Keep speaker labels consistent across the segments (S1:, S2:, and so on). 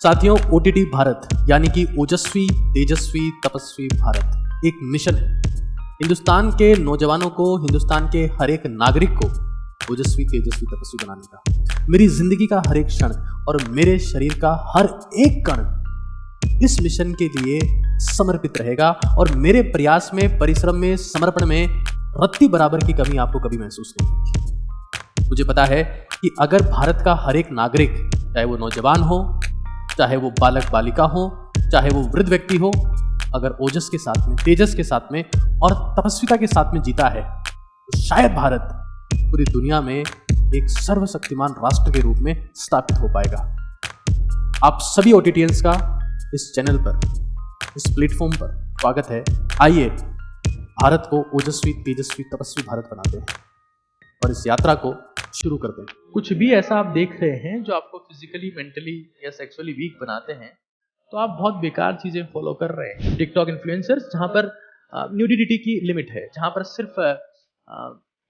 S1: साथियों, ओटीटी भारत यानी कि ओजस्वी तेजस्वी तपस्वी भारत एक मिशन है। हिंदुस्तान के नौजवानों को, हिंदुस्तान के हर एक नागरिक को ओजस्वी तेजस्वी तपस्वी बनाने का। मेरी जिंदगी का हर एक क्षण और मेरे शरीर का हर एक कण इस मिशन के लिए समर्पित रहेगा और मेरे प्रयास में, परिश्रम में, समर्पण में रत्ती बराबर की कमी आपको कभी महसूस नहीं होगी। मुझे पता है कि अगर भारत का हर एक नागरिक, चाहे वो नौजवान हो, चाहे वो बालक बालिका हो, चाहे वो वृद्ध व्यक्ति हो, अगर ओजस के साथ में, तेजस के साथ में और तपस्विता के साथ में जीता है तो शायद भारत पूरी दुनिया में एक सर्वशक्तिमान राष्ट्र के रूप में स्थापित हो पाएगा। आप सभी ओटीटीएंस का इस चैनल पर, इस प्लेटफॉर्म पर स्वागत है। आइए भारत को ओजस्वी तेजस्वी तपस्वी भारत बनाते हैं और इस यात्रा को शुरू करते हैं।
S2: कुछ भी ऐसा आप देख रहे हैं जो आपको फिजिकली, मेंटली या सेक्सुअली वीक बनाते हैं, तो आप बहुत बेकार चीजें फॉलो कर रहे हैं। टिकटॉक इन्फ्लुएंसर्स, जहां पर न्यूडिटी की लिमिट है, जहां पर सिर्फ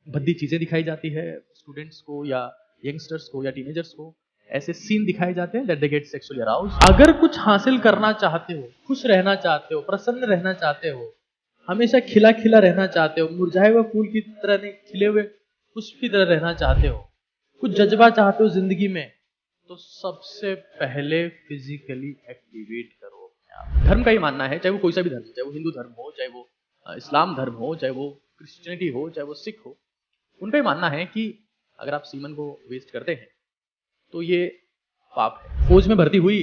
S2: भद्दी चीजें दिखाई जाती है स्टूडेंट्स को या यंगस्टर्स को या टीनेजर्स को, ऐसे सीन दिखाए जाते हैं that they get sexually aroused. अगर कुछ हासिल करना चाहते हो, खुश रहना चाहते हो, प्रसन्न रहना चाहते हो, हमेशा खिला खिला रहना चाहते हो, मुरझाए हुए फूल की तरह नहीं, खिले हुए पुष्प की तरह रहना चाहते हो, कुछ जज्बा चाहते हो जिंदगी में, तो सबसे पहले फिजिकली एक्टिवेट करो अपने आप। धर्म का ही मानना है, चाहे वो कोई सा भी धर्म हो, चाहे वो हिंदू धर्म हो, चाहे वो इस्लाम धर्म हो, चाहे वो क्रिश्चियनिटी हो, चाहे वो सिख हो, उनका ही मानना है कि अगर आप सीमन को वेस्ट करते हैं तो ये पाप है। फौज में भर्ती हुई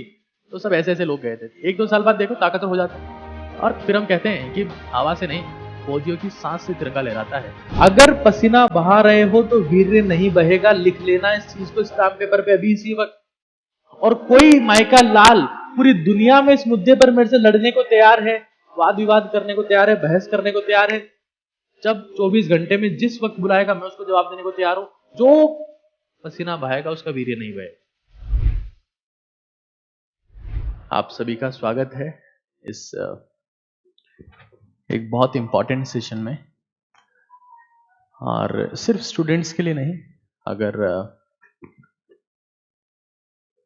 S2: तो सब ऐसे ऐसे लोग गए थे, 1-2 साल बाद देखो ताकतवर हो जाते हैं और फिर हम कहते हैं कि हवा से नहीं, फौजियों की सांस से तिरंगा लहराता है। अगर पसीना बहा रहे हो तो वीर्य नहीं बहेगा, लिख लेना इस चीज को स्टाम्प पेपर पे अभी इसी वक्त। और कोई माइका लाल पूरी दुनिया में इस मुद्दे पर मेरे से लड़ने को तैयार है, वाद विवाद करने को तैयार है, बहस करने को तैयार है, जब 24 घंटे में जिस वक्त बुलाएगा मैं उसको जवाब देने को तैयार हूं। जो पसीना बहाएगा उसका वीर्य नहीं बहेगा। आप सभी का स्वागत है इस एक बहुत इंपॉर्टेंट सेशन में, और सिर्फ स्टूडेंट्स के लिए नहीं, अगर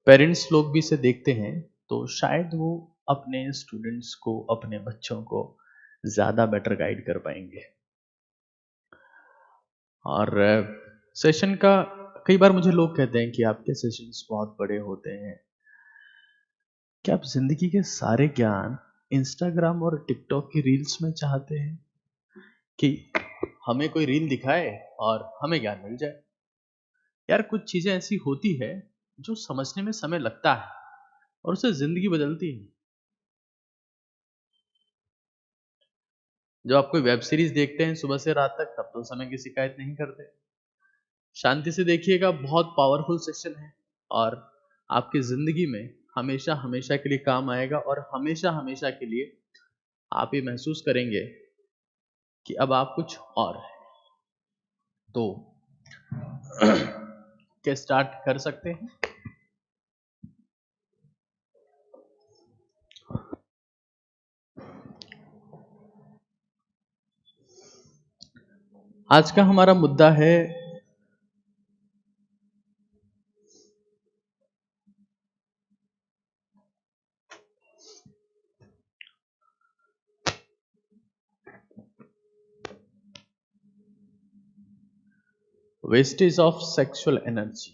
S2: पेरेंट्स लोग भी इसे देखते हैं तो शायद वो अपने स्टूडेंट्स को, अपने बच्चों को ज़्यादा बेटर गाइड कर पाएंगे। और सेशन का कई बार मुझे लोग कहते हैं कि आपके सेशंस बहुत बड़े होते हैं, क्या आप जिंदगी के सारे ज्ञान इंस्टाग्राम और टिकटॉक की रील्स में चाहते हैं कि हमें कोई रील दिखाए और हमें ज्ञान मिल जाए? यार, कुछ चीजें ऐसी होती है जो समझने में समय लगता है और उससे जिंदगी बदलती है। जब आप कोई वेब सीरीज देखते हैं सुबह से रात तक, तब तो समय की शिकायत नहीं करते। शांति से देखिएगा, बहुत पावरफुल सेशन है और आपकी जिंदगी में हमेशा हमेशा के लिए काम आएगा और हमेशा हमेशा के लिए आप ये महसूस करेंगे कि अब आप कुछ और है। तो क्या स्टार्ट कर सकते हैं? आज का हमारा मुद्दा है wastage of sexual energy.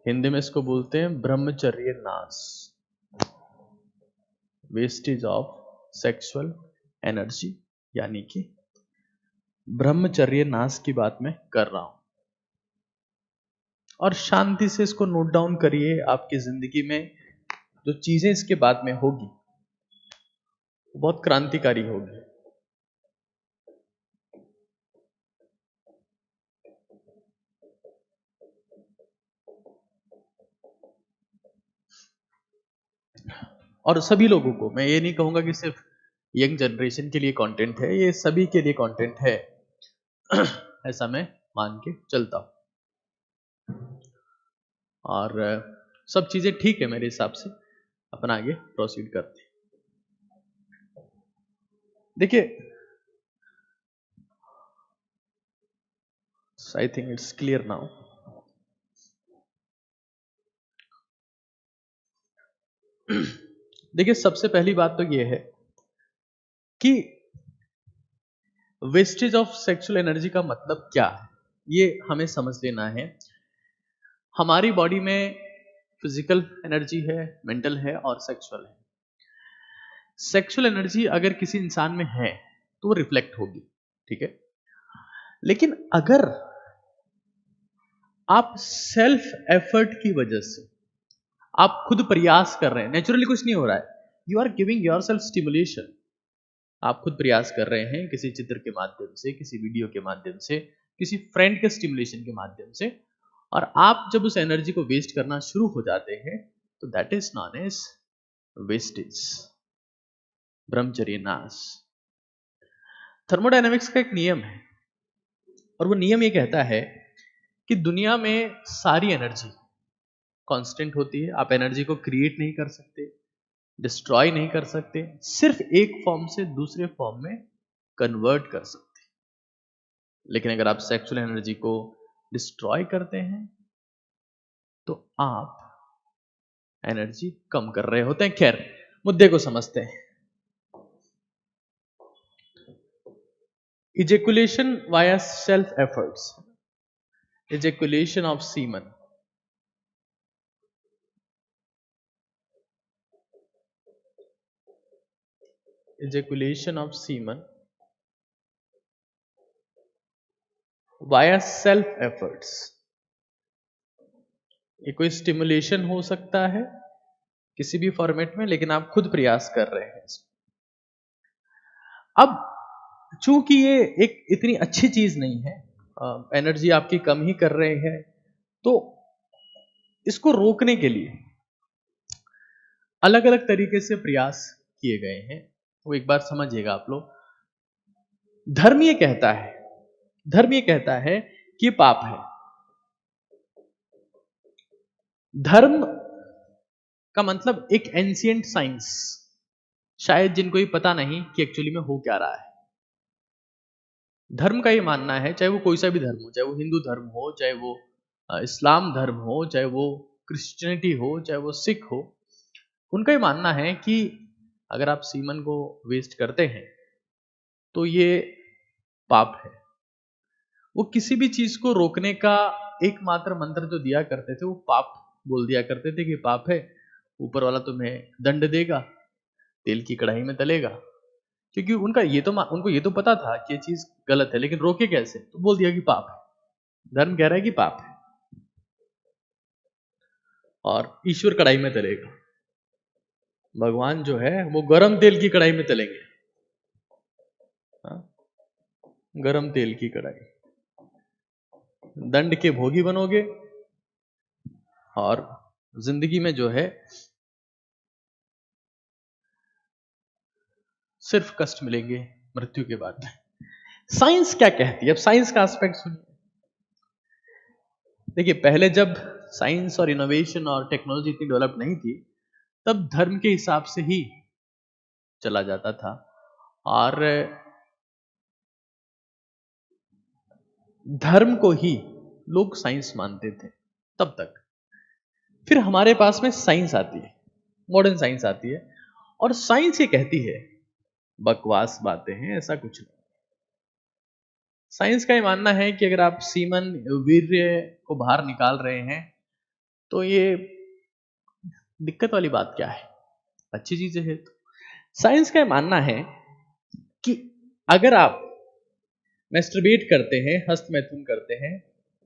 S2: Hindi में इसको बोलते हैं ब्रह्मचर्य नाश। वेस्टेज ऑफ सेक्सुअल एनर्जी यानी कि ब्रह्मचर्य नाश की बात मैं कर रहा हूं। और शांति से इसको नोट डाउन करिए। आपकी जिंदगी में जो चीजें इसके बाद में होगी वो बहुत क्रांतिकारी होगी। और सभी लोगों को, मैं ये नहीं कहूंगा कि सिर्फ यंग जनरेशन के लिए कंटेंट है, ये सभी के लिए कंटेंट है ऐसा मैं मान के चलता हूं। और सब चीजें ठीक है मेरे हिसाब से। अपन आगे प्रोसीड करते हैं। देखिए, I think it's clear now. देखिए, सबसे पहली बात तो ये है कि वेस्टेज ऑफ सेक्सुअल एनर्जी का मतलब क्या है, ये हमें समझ लेना है। हमारी बॉडी में फिजिकल एनर्जी है, मेंटल है और सेक्सुअल है। सेक्सुअल एनर्जी अगर किसी इंसान में है तो वो रिफ्लेक्ट होगी, ठीक है। लेकिन अगर आप सेल्फ एफर्ट की वजह से, आप खुद प्रयास कर रहे हैं, नेचुरली कुछ नहीं हो रहा है, you are giving yourself stimulation, आप खुद प्रयास कर रहे हैं किसी चित्र के माध्यम से, किसी वीडियो के माध्यम से, किसी फ्रेंड के स्टिमुलेशन के माध्यम से, और आप जब उस एनर्जी को वेस्ट करना शुरू हो जाते हैं तो that is non age wastage, ब्रह्मचर्य नाश। थर्मोडायनेमिक्स का एक नियम है और वो नियम ये कहता है कि दुनिया में सारी एनर्जी कांस्टेंट होती है। आप एनर्जी को क्रिएट नहीं कर सकते, डिस्ट्रॉय नहीं कर सकते, सिर्फ एक फॉर्म से दूसरे फॉर्म में कन्वर्ट कर सकते। लेकिन अगर आप सेक्सुअल एनर्जी को डिस्ट्रॉय करते हैं तो आप एनर्जी कम कर रहे होते हैं। खैर, मुद्दे को समझते हैं। Ejaculation via self efforts, ejaculation of semen, ejaculation of semen via self efforts, ये कोई स्टिमुलेशन हो सकता है किसी भी फॉर्मेट में, लेकिन आप खुद प्रयास कर रहे हैं। अब चूंकि ये एक इतनी अच्छी चीज नहीं है, एनर्जी आपकी कम ही कर रहे हैं, तो इसको रोकने के लिए अलग अलग तरीके से प्रयास किए गए हैं। वो एक बार समझिएगा आप लोग। धर्म ये कहता है कि ये पाप है। धर्म का मतलब एक एंशिएंट साइंस, शायद जिनको ये पता नहीं कि एक्चुअली में हो क्या रहा है। धर्म का ये मानना है, चाहे वो कोई सा भी धर्म हो, चाहे वो हिंदू धर्म हो, चाहे वो इस्लाम धर्म हो, चाहे वो क्रिश्चियनिटी हो, चाहे वो सिख हो, उनका ये मानना है कि अगर आप सीमन को वेस्ट करते हैं तो ये पाप है। वो किसी भी चीज को रोकने का एकमात्र मंत्र जो दिया करते थे वो पाप बोल दिया करते थे कि पाप है, ऊपर वाला तुम्हें दंड देगा, तेल की कढ़ाई में तलेगा। क्योंकि उनको ये तो पता था कि ये चीज गलत है, लेकिन रोके कैसे, तो बोल दिया कि पाप है। धर्म कह रहा है कि पाप है और ईश्वर कढ़ाई में तलेगा। भगवान जो है वो गरम तेल की कढ़ाई में तलेंगे, गरम तेल की कढ़ाई, दंड के भोगी बनोगे और जिंदगी में जो है सिर्फ कष्ट मिलेंगे मृत्यु के बाद। साइंस क्या कहती है, अब साइंस का एस्पेक्ट सुनिए। देखिए, पहले जब साइंस और इनोवेशन और टेक्नोलॉजी इतनी डेवलप नहीं थी, तब धर्म के हिसाब से ही चला जाता था और धर्म को ही लोग साइंस मानते थे तब तक। फिर हमारे पास में साइंस आती है, मॉडर्न साइंस आती है, और साइंस ये कहती है, बकवास बातें हैं, ऐसा कुछ नहीं। साइंस का ये मानना है कि अगर आप सीमन वीर्य को बाहर निकाल रहे हैं तो ये दिक्कत वाली बात क्या है, अच्छी चीज है। तो साइंस का ये मानना है कि अगर आप मैस्टरबेट करते हैं, हस्त मैथुन करते हैं,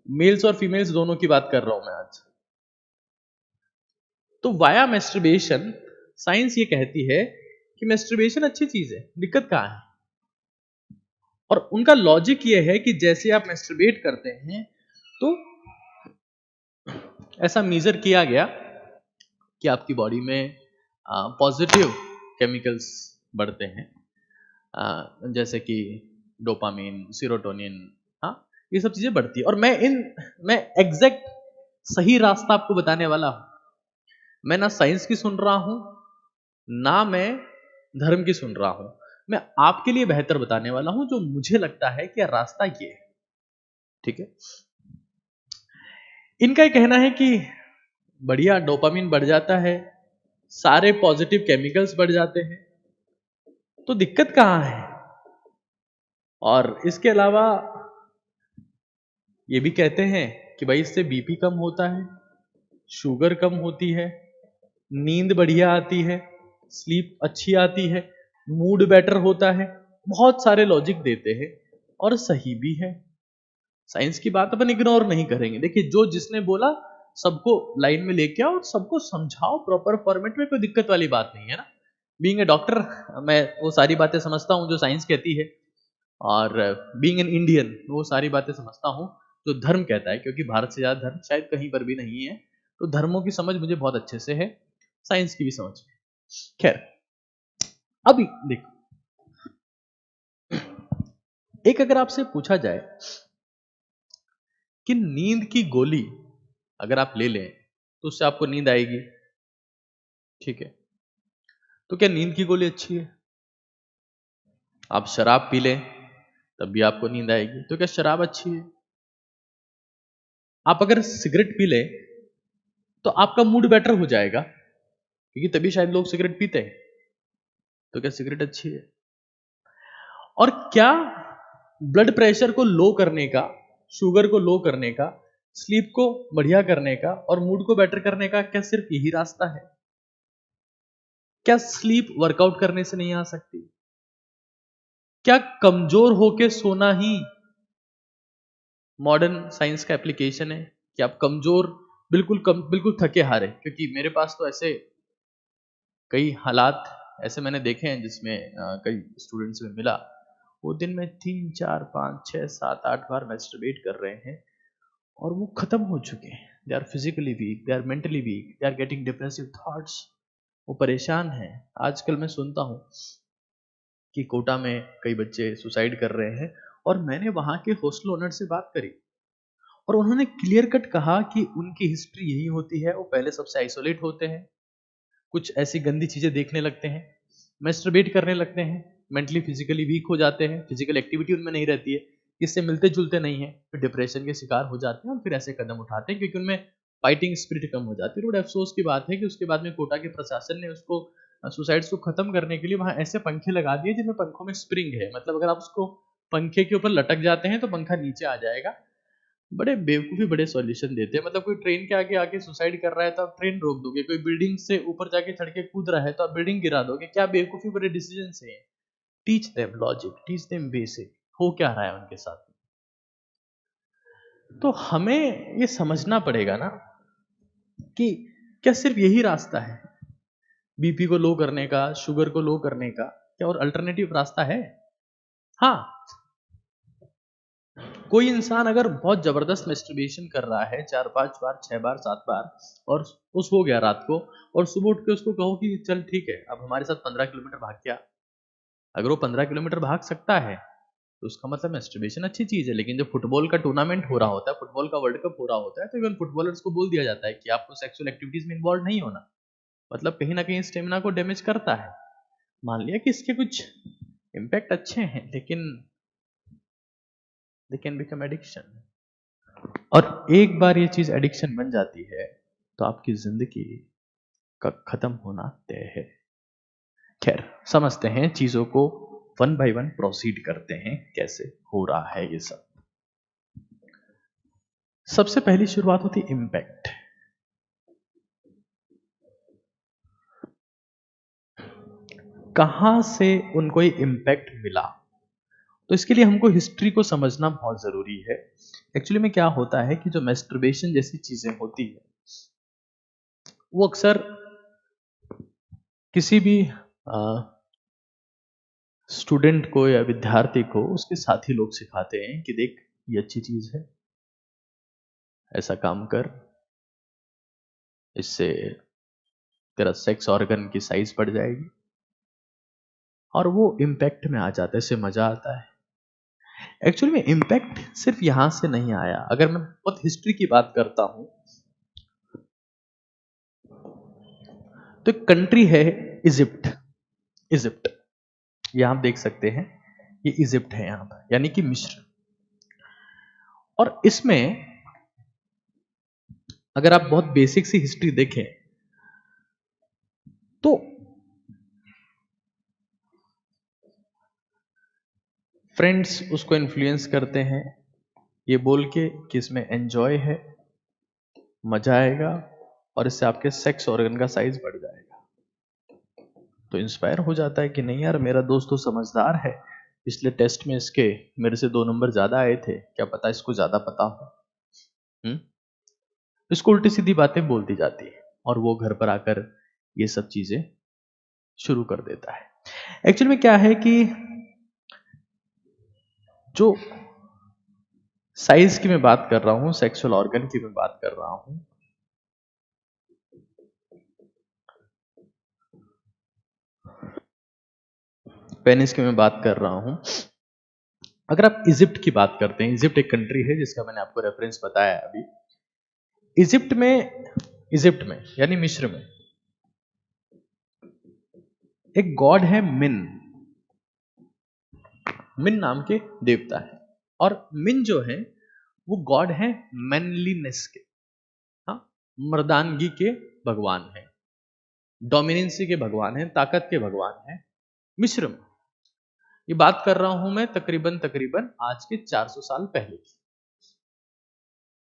S2: मेल्स और फीमेल्स दोनों की बात कर रहा हूं मैं आज, तो वाया मैस्टरबेशन साइंस ये कहती है कि मैस्टरबेशन अच्छी चीज है, दिक्कत कहां है। और उनका लॉजिक ये है कि जैसे आप मैस्टरबेट करते हैं तो ऐसा मेजर किया गया कि आपकी बॉडी में पॉजिटिव केमिकल्स बढ़ते हैं, जैसे कि डोपामिन, सीरोटोनिन, हाँ, ये सब चीजें बढ़ती है। और मैं एग्जैक्ट सही रास्ता आपको बताने वाला हूं। मैं ना साइंस की सुन रहा हूं, ना मैं धर्म की सुन रहा हूं, मैं आपके लिए बेहतर बताने वाला हूं जो मुझे लगता है कि रास्ता ये है, ठीक है। इनका ये कहना है कि बढ़िया डोपामिन बढ़ जाता है सारे पॉजिटिव केमिकल्स बढ़ जाते हैं, तो दिक्कत कहां है? और इसके अलावा ये भी कहते हैं कि भाई इससे बीपी कम होता है, शुगर कम होती है, नींद बढ़िया आती है, स्लीप अच्छी आती है, मूड बेटर होता है। बहुत सारे लॉजिक देते हैं और सही भी है। साइंस की बात अपन इग्नोर नहीं करेंगे। देखिए, जो जिसने बोला सबको लाइन में लेके आओ और सबको समझाओ प्रॉपर फॉर्मेट में, कोई दिक्कत वाली बात नहीं है ना। बीइंग ए डॉक्टर मैं वो सारी बातें समझता हूँ जो साइंस कहती है, और बीइंग एन इंडियन वो सारी बातें समझता हूँ जो धर्म कहता है, क्योंकि भारत से ज्यादा धर्म शायद कहीं पर भी नहीं है। तो धर्मों की समझ मुझे बहुत अच्छे से है, साइंस की भी समझ है। खैर, अभी देखो, एक अगर आपसे पूछा जाए कि नींद की गोली अगर आप ले लें तो उससे आपको नींद आएगी, ठीक है, तो क्या नींद की गोली अच्छी है? आप शराब पी लें तब भी आपको नींद आएगी, तो क्या शराब अच्छी है? आप अगर सिगरेट पी लें तो आपका मूड बेटर हो जाएगा, क्योंकि तभी शायद लोग सिगरेट पीते हैं, तो क्या सिगरेट अच्छी है? और क्या ब्लड प्रेशर को लो करने का, शुगर को लो करने का, स्लीप को बढ़िया करने का और मूड को बेटर करने का क्या सिर्फ यही रास्ता है? क्या स्लीप वर्कआउट करने से नहीं आ सकती? क्या कमजोर होके सोना ही मॉडर्न साइंस का एप्लीकेशन है कि आप कमजोर, बिल्कुल थके हारे? क्योंकि मेरे पास तो ऐसे कई हालात ऐसे मैंने देखे हैं जिसमें कई स्टूडेंट्स में मिला, वो दिन में 3 4 5 6 7 8 बार मैस्टरबेट कर रहे हैं और वो खत्म हो चुके हैं। They are physically weak, they are mentally weak, they are getting depressive thoughts. वो परेशान हैं। आजकल मैं सुनता हूँ कि कोटा में कई बच्चे सुसाइड कर रहे हैं, और मैंने वहां के हॉस्टल ओनर से बात करी और उन्होंने क्लियर कट कहा कि उनकी हिस्ट्री यही होती है। वो पहले सबसे आइसोलेट होते हैं, कुछ ऐसी गंदी चीजें देखने लगते हैं, मैस्टरबेट करने लगते हैं, मेंटली फिजिकली वीक हो जाते हैं, फिजिकल एक्टिविटी उनमें नहीं रहती है, इससे मिलते जुलते नहीं है, फिर डिप्रेशन के शिकार हो जाते हैं और फिर ऐसे कदम उठाते हैं क्योंकि उनमें फाइटिंग स्पिरिट कम हो जाती है। बड़े अफसोस की बात है कि उसके बाद में कोटा के प्रशासन ने उसको सुसाइड्स को खत्म करने के लिए वहां ऐसे पंखे लगा दिए जिनमें पंखों में स्प्रिंग है, मतलब अगर आप उसको पंखे के ऊपर लटक जाते हैं तो पंखा नीचे आ जाएगा। बड़े बेवकूफी बड़े सॉल्यूशन देते हैं। मतलब कोई ट्रेन के आगे आके सुसाइड कर रहा है तो आप ट्रेन रोक दोगे, कोई बिल्डिंग से ऊपर जाके चढ़ के कूद रहा है तो आप बिल्डिंग गिरा दोगे। क्या बेवकूफी बड़े डिसीजन से हैं। Teach them logic, teach them basic. हो क्या रहा है उनके साथ? तो हमें ये समझना पड़ेगा ना कि क्या सिर्फ यही रास्ता है बीपी को लो करने का, शुगर को लो करने का? क्या और अल्टरनेटिव रास्ता है? हाँ, कोई इंसान अगर बहुत जबरदस्त मैस्टरबेशन कर रहा है 4 5 बार 6 बार 7 बार और उस हो गया रात को, और सुबह उठ के उसको कहो कि चल ठीक है अब हमारे साथ 15 किलोमीटर भाग के आ, अगर वो 15 किलोमीटर भाग सकता है तो उसका मतलब मैस्टरबेशन अच्छी चीज है। लेकिन जब फुटबॉल का टूर्नामेंट हो रहा होता है, फुटबॉल का वर्ल्ड कप हो रहा होता है, तो इवन फुटबॉलर्स को बोल दिया जाता है कि आपको सेक्सुअल एक्टिविटीज में इन्वॉल्व नहीं होना, मतलब कहीं ना कहीं स्टेमिना को डैमेज करता है। मान लिया कि इसके कुछ इम्पैक्ट अच्छे हैं, लेकिन दे कैन बिकम एडिक्शन। और एक बार ये चीज एडिक्शन बन जाती है तो आपकी जिंदगी का खत्म होना तय है। खैर, समझते हैं चीजों को, वन बाय वन प्रोसीड करते हैं कैसे हो रहा है ये सब। सबसे पहली शुरुआत होती है इम्पैक्ट। कहां से उनको ये इम्पैक्ट मिला? तो इसके लिए हमको हिस्ट्री को समझना बहुत जरूरी है। एक्चुअली में क्या होता है कि जो मैस्टरबेशन जैसी चीजें होती है वो अक्सर किसी भी स्टूडेंट को या विद्यार्थी को उसके साथी लोग सिखाते हैं कि देख ये अच्छी चीज है, ऐसा काम कर, इससे तेरा सेक्स ऑर्गन की साइज बढ़ जाएगी, और वो इम्पैक्ट में आ जाता है, इससे मजा आता है। एक्चुअली में इम्पैक्ट सिर्फ यहां से नहीं आया। अगर मैं बहुत हिस्ट्री की बात करता हूं तो एक कंट्री है इजिप्ट। इजिप्ट, यहां आप देख सकते हैं, ये इजिप्ट है यहां पर, यानी कि मिस्र। और इसमें अगर आप बहुत बेसिक सी हिस्ट्री देखें तो फ्रेंड्स उसको इन्फ्लुएंस करते हैं ये बोल के कि इसमें एंजॉय है, मजा आएगा और इससे आपके सेक्स ऑर्गन का साइज बढ़ जाएगा। तो इंस्पायर हो जाता है कि नहीं यार, मेरा दोस्त तो समझदार है, पिछले टेस्ट में इसके मेरे से 2 नंबर ज्यादा आए थे, क्या पता इसको ज्यादा पता हो। इसको उल्टी सीधी बातें बोलती जाती है और वो घर पर आकर ये सब चीजें शुरू कर देता है। एक्चुअली में क्या है कि जो साइज की मैं बात कर रहा हूं, सेक्सुअल ऑर्गन की मैं बात कर रहा हूं, पेनिस की मैं बात कर रहा हूं। अगर आप इजिप्ट की बात करते हैं, इजिप्ट एक कंट्री है जिसका मैंने आपको रेफरेंस बताया अभी। इजिप्ट में यानी मिस्र में एक गॉड है मिन नाम के देवता है। और मिन जो है वो गॉड है मैनलीनेस के, हाँ, मर्दानगी के भगवान है, डोमिनेंसी के भगवान है, ताकत के भगवान है मिस्र में। ये बात कर रहा हूं मैं तकरीबन आज के 400 साल पहले की।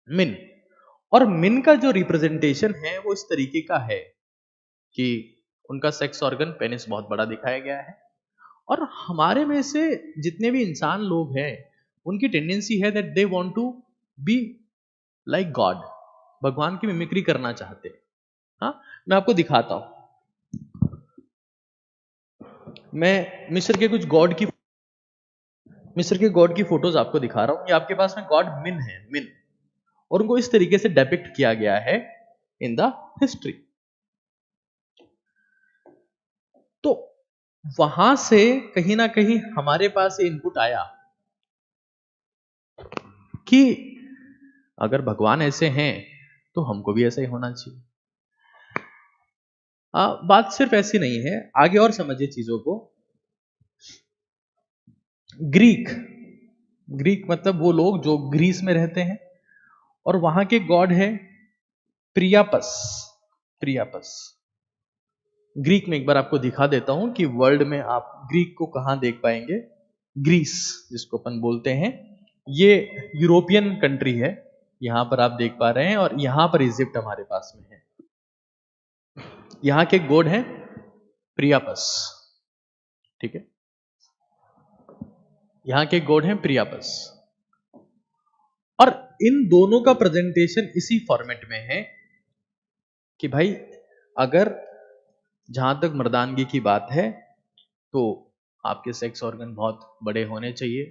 S2: मिन और मिन का जो रिप्रेजेंटेशन है वो इस तरीके का है कि उनका सेक्स ऑर्गन पेनिस बहुत बड़ा दिखाया गया है। और हमारे में से जितने भी इंसान लोग हैं उनकी टेंडेंसी है that they want to be like God, भगवान की मिमिक्री करना चाहते हैं। हाँ, मैं आपको दिखाता हूं। मैं मिस्र के गॉड की फोटोज आपको दिखा रहा हूं। ये आपके पास में गॉड मिन है, मिन, और उनको इस तरीके से डेपिक्ट किया गया है इन द हिस्ट्री। तो वहां से कहीं ना कहीं हमारे पास ये इनपुट आया कि अगर भगवान ऐसे हैं तो हमको भी ऐसा ही होना चाहिए। बात सिर्फ ऐसी नहीं है, आगे और समझिए चीजों को। ग्रीक मतलब वो लोग जो ग्रीस में रहते हैं और वहां के गॉड है प्रियापस। ग्रीक में एक बार आपको दिखा देता हूं कि वर्ल्ड में आप ग्रीक को कहां देख पाएंगे। ग्रीस जिसको अपन बोलते हैं, ये यूरोपियन कंट्री है, यहां पर आप देख पा रहे हैं, और यहां पर इजिप्ट हमारे पास में है। यहां के गॉड है प्रियापस, ठीक है, यहां के गॉड है प्रियापस। और इन दोनों का प्रेजेंटेशन इसी फॉर्मेट में है कि भाई अगर जहां तक मर्दानगी की बात है तो आपके सेक्स ऑर्गन बहुत बड़े होने चाहिए,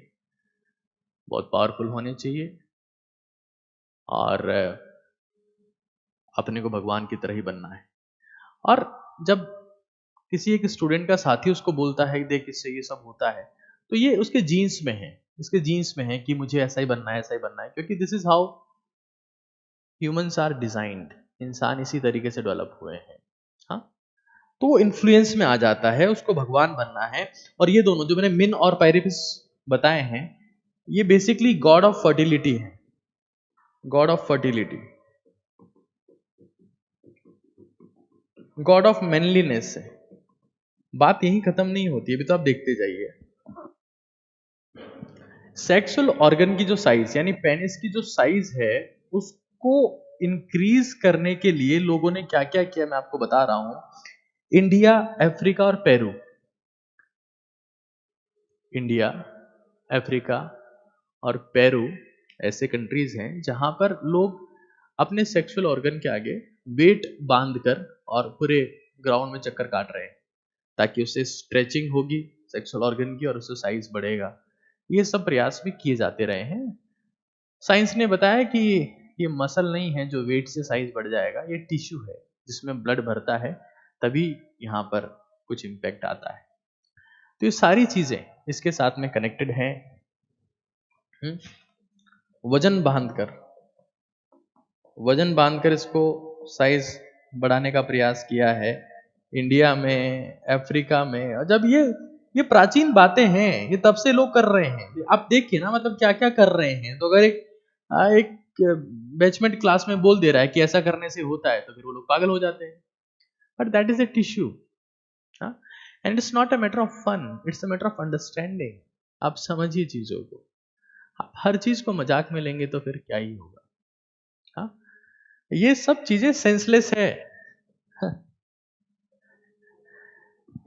S2: बहुत पावरफुल होने चाहिए, और अपने को भगवान की तरह ही बनना है। और जब किसी एक स्टूडेंट का साथी उसको बोलता है देख इससे ये सब होता है, तो ये उसके जीन्स में है, इसके जीन्स में है कि मुझे ऐसा ही बनना है, ऐसा ही बनना है, क्योंकि this is how humans are designed. इंसान इसी तरीके से डेवलप हुए हैं। हाँ, तो वो इन्फ्लुएंस में आ जाता है, उसको भगवान बनना है। और ये दोनों जो मैंने मिन और पायरिपस बताए हैं, ये बेसिकली गॉड ऑफ फर्टिलिटी है, God of fertility, God of manliness है। बात यही खत्म नहीं होती, अभी तो आप देखते जाइए। सेक्सुअल ऑर्गन की जो साइज यानी पेनिस की जो साइज है उसको इंक्रीज करने के लिए लोगों ने क्या क्या किया मैं आपको बता रहा हूं। इंडिया, अफ्रीका और पेरू, इंडिया, अफ्रीका और पेरू ऐसे कंट्रीज हैं जहां पर लोग अपने सेक्सुअल ऑर्गन के आगे वेट बांधकर और पूरे ग्राउंड में चक्कर काट रहे हैं, ताकि उससे स्ट्रेचिंग होगी सेक्सुअल ऑर्गन की और उससे साइज बढ़ेगा। ये सब प्रयास भी किए जाते रहे हैं। साइंस ने बताया कि ये मसल नहीं है जो वेट से साइज बढ़ जाएगा, ये टिश्यू है जिसमें ब्लड भरता है, तभी यहाँ पर कुछ इम्पैक्ट आता है। तो ये सारी चीजें इसके साथ में कनेक्टेड हैं। वजन बांधकर इसको साइज बढ़ाने का प्रयास किया है इंडिया में, अफ्रीका में। और जब ये प्राचीन बातें हैं, ये तब से लोग कर रहे हैं। आप देखिए ना, मतलब क्या क्या कर रहे हैं। तो अगर एक बैचमेंट क्लास में बोल दे रहा है कि ऐसा करने से होता है, तो फिर वो लोग पागल हो जाते हैं। But that is a tissue, हाँ, and it's not a matter of fun, it's a matter of understanding. आप समझिए चीजों को। आप हर चीज को मजाक में लेंगे तो फिर क्या ही होगा। हाँ, ये सब चीजें सेंसलेस है।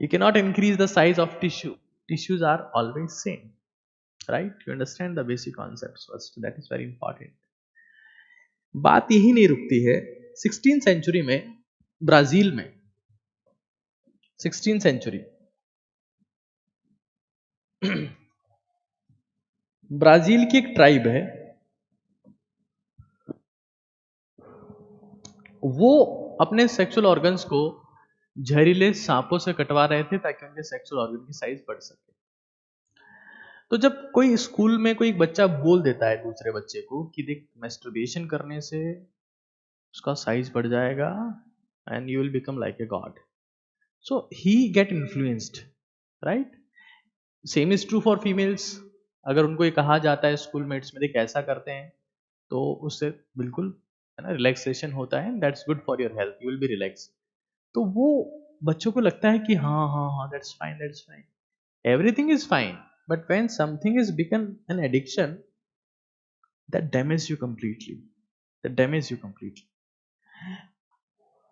S2: You cannot increase the size of tissue. Tissues are always same, right? You understand the basic concepts first. That is very important. बात यही नहीं रुकती है। 16th सेंचुरी में ब्राजील में 16th सेंचुरी ब्राजील की एक ट्राइब है, वो अपने सेक्सुअल ऑर्गन्स को जहरीले सांपों से कटवा रहे थे ताकि उनके सेक्सुअल ऑर्गन की साइज बढ़ सके। तो जब कोई स्कूल में कोई एक बच्चा बोल देता है दूसरे बच्चे को कि देख मैस्टरबेशन करने से उसका साइज बढ़ जाएगा and you will become like a god, so he get influenced, right? Same is true for females. अगर उनको ये कहा जाता है स्कूल मेट्स में देख ऐसा करते हैं तो उससे बिल्कुल है ना रिलैक्सेशन होता है, that's good for your health, you will be relax. तो वो बच्चों को लगता है कि हाँ हाँ हाँ that's fine, that's fine, everything is fine, but when something is become an addiction, that damages you completely, that damages you completely।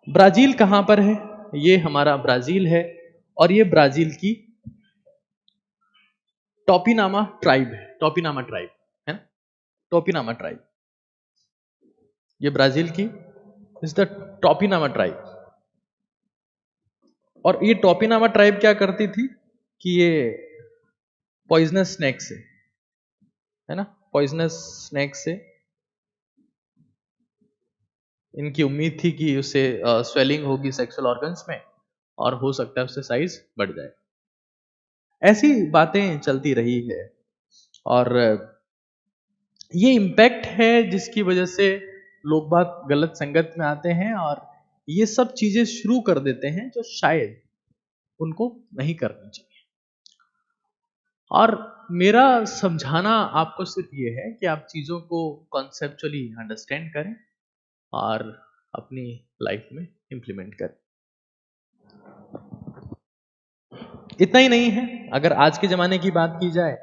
S2: Brazil कहां पर है? ये हमारा ब्राजील है, और ये ब्राजील की टोपिनामा ट्राइब है, टोपिनामा ट्राइब है ना, टोपिनामा ट्राइब, ये ब्राजील की इज द टोपिनामा ट्राइब। और ये टोपिनामा ट्राइब क्या करती थी कि ये पॉइजनस स्नेक से है ना, पॉइजनस स्नेक से इनकी उम्मीद थी कि उससे स्वेलिंग होगी सेक्सुअल ऑर्गन्स में और हो सकता है उससे साइज बढ़ जाए। ऐसी बातें चलती रही है और ये इम्पैक्ट है जिसकी वजह से लोग बात गलत संगत में आते हैं और ये सब चीजें शुरू कर देते हैं जो शायद उनको नहीं करनी चाहिए। और मेरा समझाना आपको सिर्फ ये है कि आप चीजों को कॉन्सेप्चुअली अंडरस्टैंड करें और अपनी लाइफ में इंप्लीमेंट करें। इतना ही नहीं है, अगर आज के जमाने की बात की जाए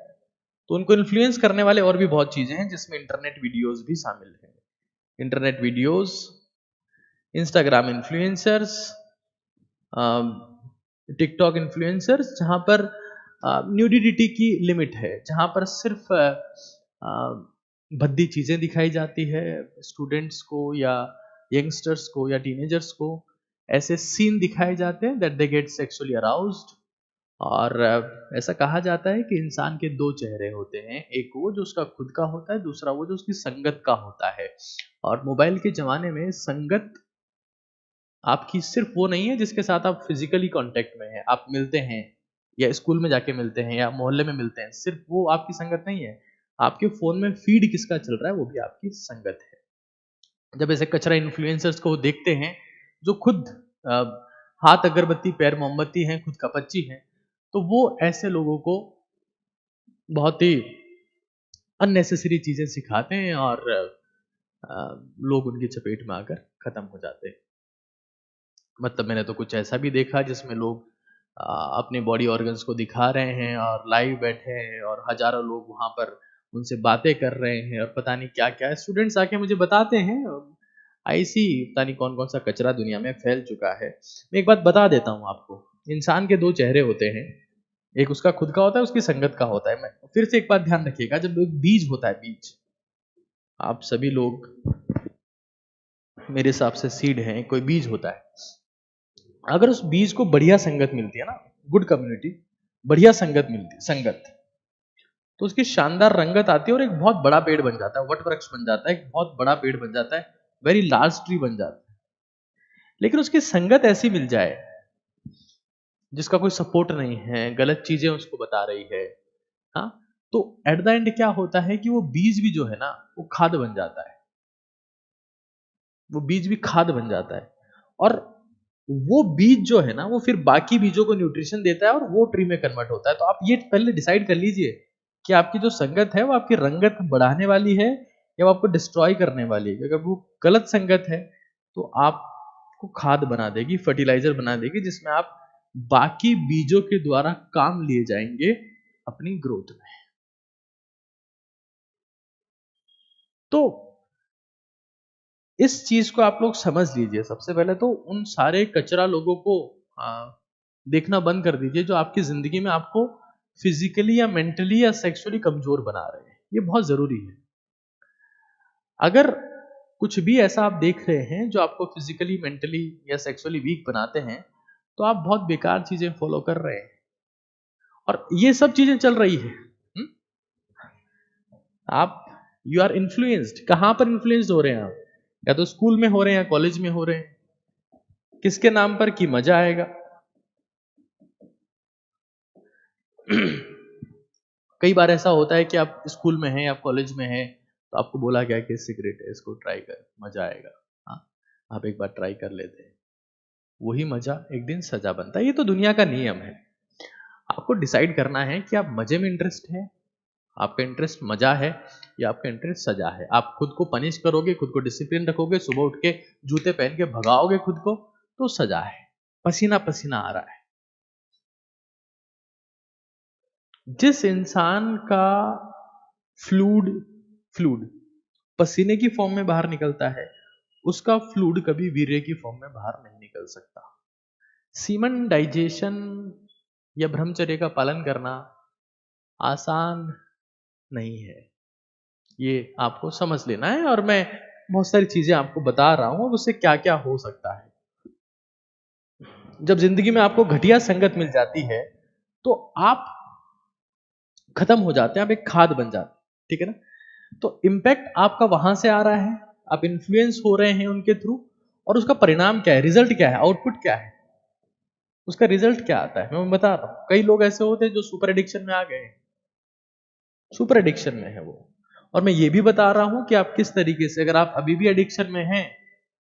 S2: तो उनको इन्फ्लुएंस करने वाले और भी बहुत चीजें हैं जिसमें इंटरनेट वीडियोस भी शामिल है। Internet videos, Instagram influencers, TikTok influencers, जहां पर न्यूडिटी की लिमिट है, जहां पर सिर्फ भद्दी चीजें दिखाई जाती है स्टूडेंट्स को या यंगस्टर्स को या टीनेजर्स को, ऐसे सीन दिखाए जाते हैं that they get sexually aroused. और ऐसा कहा जाता है कि इंसान के दो चेहरे होते हैं, एक वो जो उसका खुद का होता है, दूसरा वो जो उसकी संगत का होता है। और मोबाइल के जमाने में संगत आपकी सिर्फ वो नहीं है जिसके साथ आप फिजिकली कांटेक्ट में हैं, आप मिलते हैं या स्कूल में जाके मिलते हैं या मोहल्ले में मिलते हैं, सिर्फ वो आपकी संगत नहीं है। आपके फोन में फीड किसका चल रहा है वो भी आपकी संगत है। जब ऐसे कचरा इन्फ्लुएंसर्स को देखते हैं जो खुद हाथ अगरबत्ती पैर मोमबत्ती हैं, खुद कपच्ची हैं, तो वो ऐसे लोगों को बहुत ही अननेसेसरी चीजें सिखाते हैं और लोग उनकी चपेट में आकर खत्म हो जाते हैं। मतलब मैंने तो कुछ ऐसा भी देखा जिसमें लोग अपने बॉडी ऑर्गन्स को दिखा रहे हैं और लाइव बैठे हैं और हजारों लोग वहां पर उनसे बातें कर रहे हैं और पता नहीं क्या क्या। स्टूडेंट्स आके मुझे बताते हैं ऐसी पता नहीं कौन कौन सा कचरा दुनिया में फैल चुका है। मैं एक बात बता देता हूँ आपको, इंसान के दो चेहरे होते हैं, एक उसका खुद का होता है, उसकी संगत का होता है। मैं फिर से एक बात ध्यान रखिएगा, जब एक बीज होता है, बीज, आप सभी लोग मेरे हिसाब से सीड हैं, कोई बीज होता है, अगर उस बीज को बढ़िया संगत मिलती है ना, गुड कम्युनिटी, बढ़िया संगत मिलती है, संगत, तो उसकी शानदार रंगत आती है और एक बहुत बड़ा पेड़ बन जाता है, वट वृक्ष बन जाता है, एक बहुत बड़ा पेड़ बन जाता है, वेरी लार्ज ट्री बन जाता है। लेकिन उसकी संगत ऐसी मिल जाए जिसका कोई सपोर्ट नहीं है, गलत चीजें उसको बता रही है, हाँ, तो एट द एंड क्या होता है कि वो बीज भी जो है ना वो खाद बन जाता है, वो बीज भी खाद बन जाता है। और वो बीज जो है ना वो फिर बाकी बीजों को न्यूट्रिशन देता है और वो ट्री में कन्वर्ट होता है। तो आप ये पहले डिसाइड कर लीजिए कि आपकी जो संगत है वो आपकी रंगत बढ़ाने वाली है या वो आपको डिस्ट्रॉय करने वाली है। अगर वो गलत संगत है तो आपको खाद बना देगी, फर्टिलाइजर बना देगी, जिसमें आप बाकी बीजों के द्वारा काम लिए जाएंगे अपनी ग्रोथ में। तो इस चीज को आप लोग समझ लीजिए। सबसे पहले तो उन सारे कचरा लोगों को देखना बंद कर दीजिए जो आपकी जिंदगी में आपको फिजिकली या मेंटली या सेक्सुअली कमजोर बना रहे हैं। ये बहुत जरूरी है। अगर कुछ भी ऐसा आप देख रहे हैं जो आपको फिजिकली मेंटली या सेक्सुअली वीक बनाते हैं, तो आप बहुत बेकार चीजें फॉलो कर रहे हैं और ये सब चीजें चल रही है। आप यू आर इन्फ्लुएंस्ड। कहां पर इन्फ्लुएंस्ड हो रहे हैं आप? या तो स्कूल में हो रहे हैं या कॉलेज में हो रहे हैं। किसके नाम पर? कि मजा आएगा। कई बार ऐसा होता है कि आप स्कूल में हैं या कॉलेज में हैं, तो आपको बोला गया कि सिगरेट है, इसको ट्राई कर, मजा आएगा। हाँ, आप एक बार ट्राई कर लेते हैं, वही मजा एक दिन सजा बनता है। ये तो दुनिया का नियम है। आपको डिसाइड करना है कि आप मजे में इंटरेस्ट है, आपका इंटरेस्ट मजा है या आपका इंटरेस्ट सजा है। आप खुद को पनिश करोगे, खुद को डिसिप्लिन रखोगे, सुबह उठ के जूते पहन के भगाओगे खुद को, तो सजा है। पसीना पसीना आ रहा है। जिस इंसान का फ्लूड फ्लूड पसीने की फॉर्म में बाहर निकलता है, उसका फ्लूड कभी वीर्य की फॉर्म में बाहर नहीं निकल सकता। सीमन डाइजेशन या ब्रह्मचर्य का पालन करना आसान नहीं है। ये आपको समझ लेना है। और मैं बहुत सारी चीजें आपको बता रहा हूं उससे क्या क्या हो सकता है। जब जिंदगी में आपको घटिया संगत मिल जाती है तो आप खत्म हो जाते हैं, आप एक खाद बन जाते हैं। ठीक है ना? तो इम्पैक्ट आपका वहां से आ रहा है, आप इन्फ्लुएंस हो रहे हैं उनके थ्रू, और उसका परिणाम क्या है, रिजल्ट क्या है, आउटपुट क्या है, उसका रिजल्ट क्या आता है मैं बता रहा हूं। कई लोग ऐसे होते हैं जो सुपर एडिक्शन में आ गए हैं, सुपर एडिक्शन में है वो। और मैं ये भी बता रहा हूं कि आप किस तरीके से, अगर आप अभी भी एडिक्शन में हैं,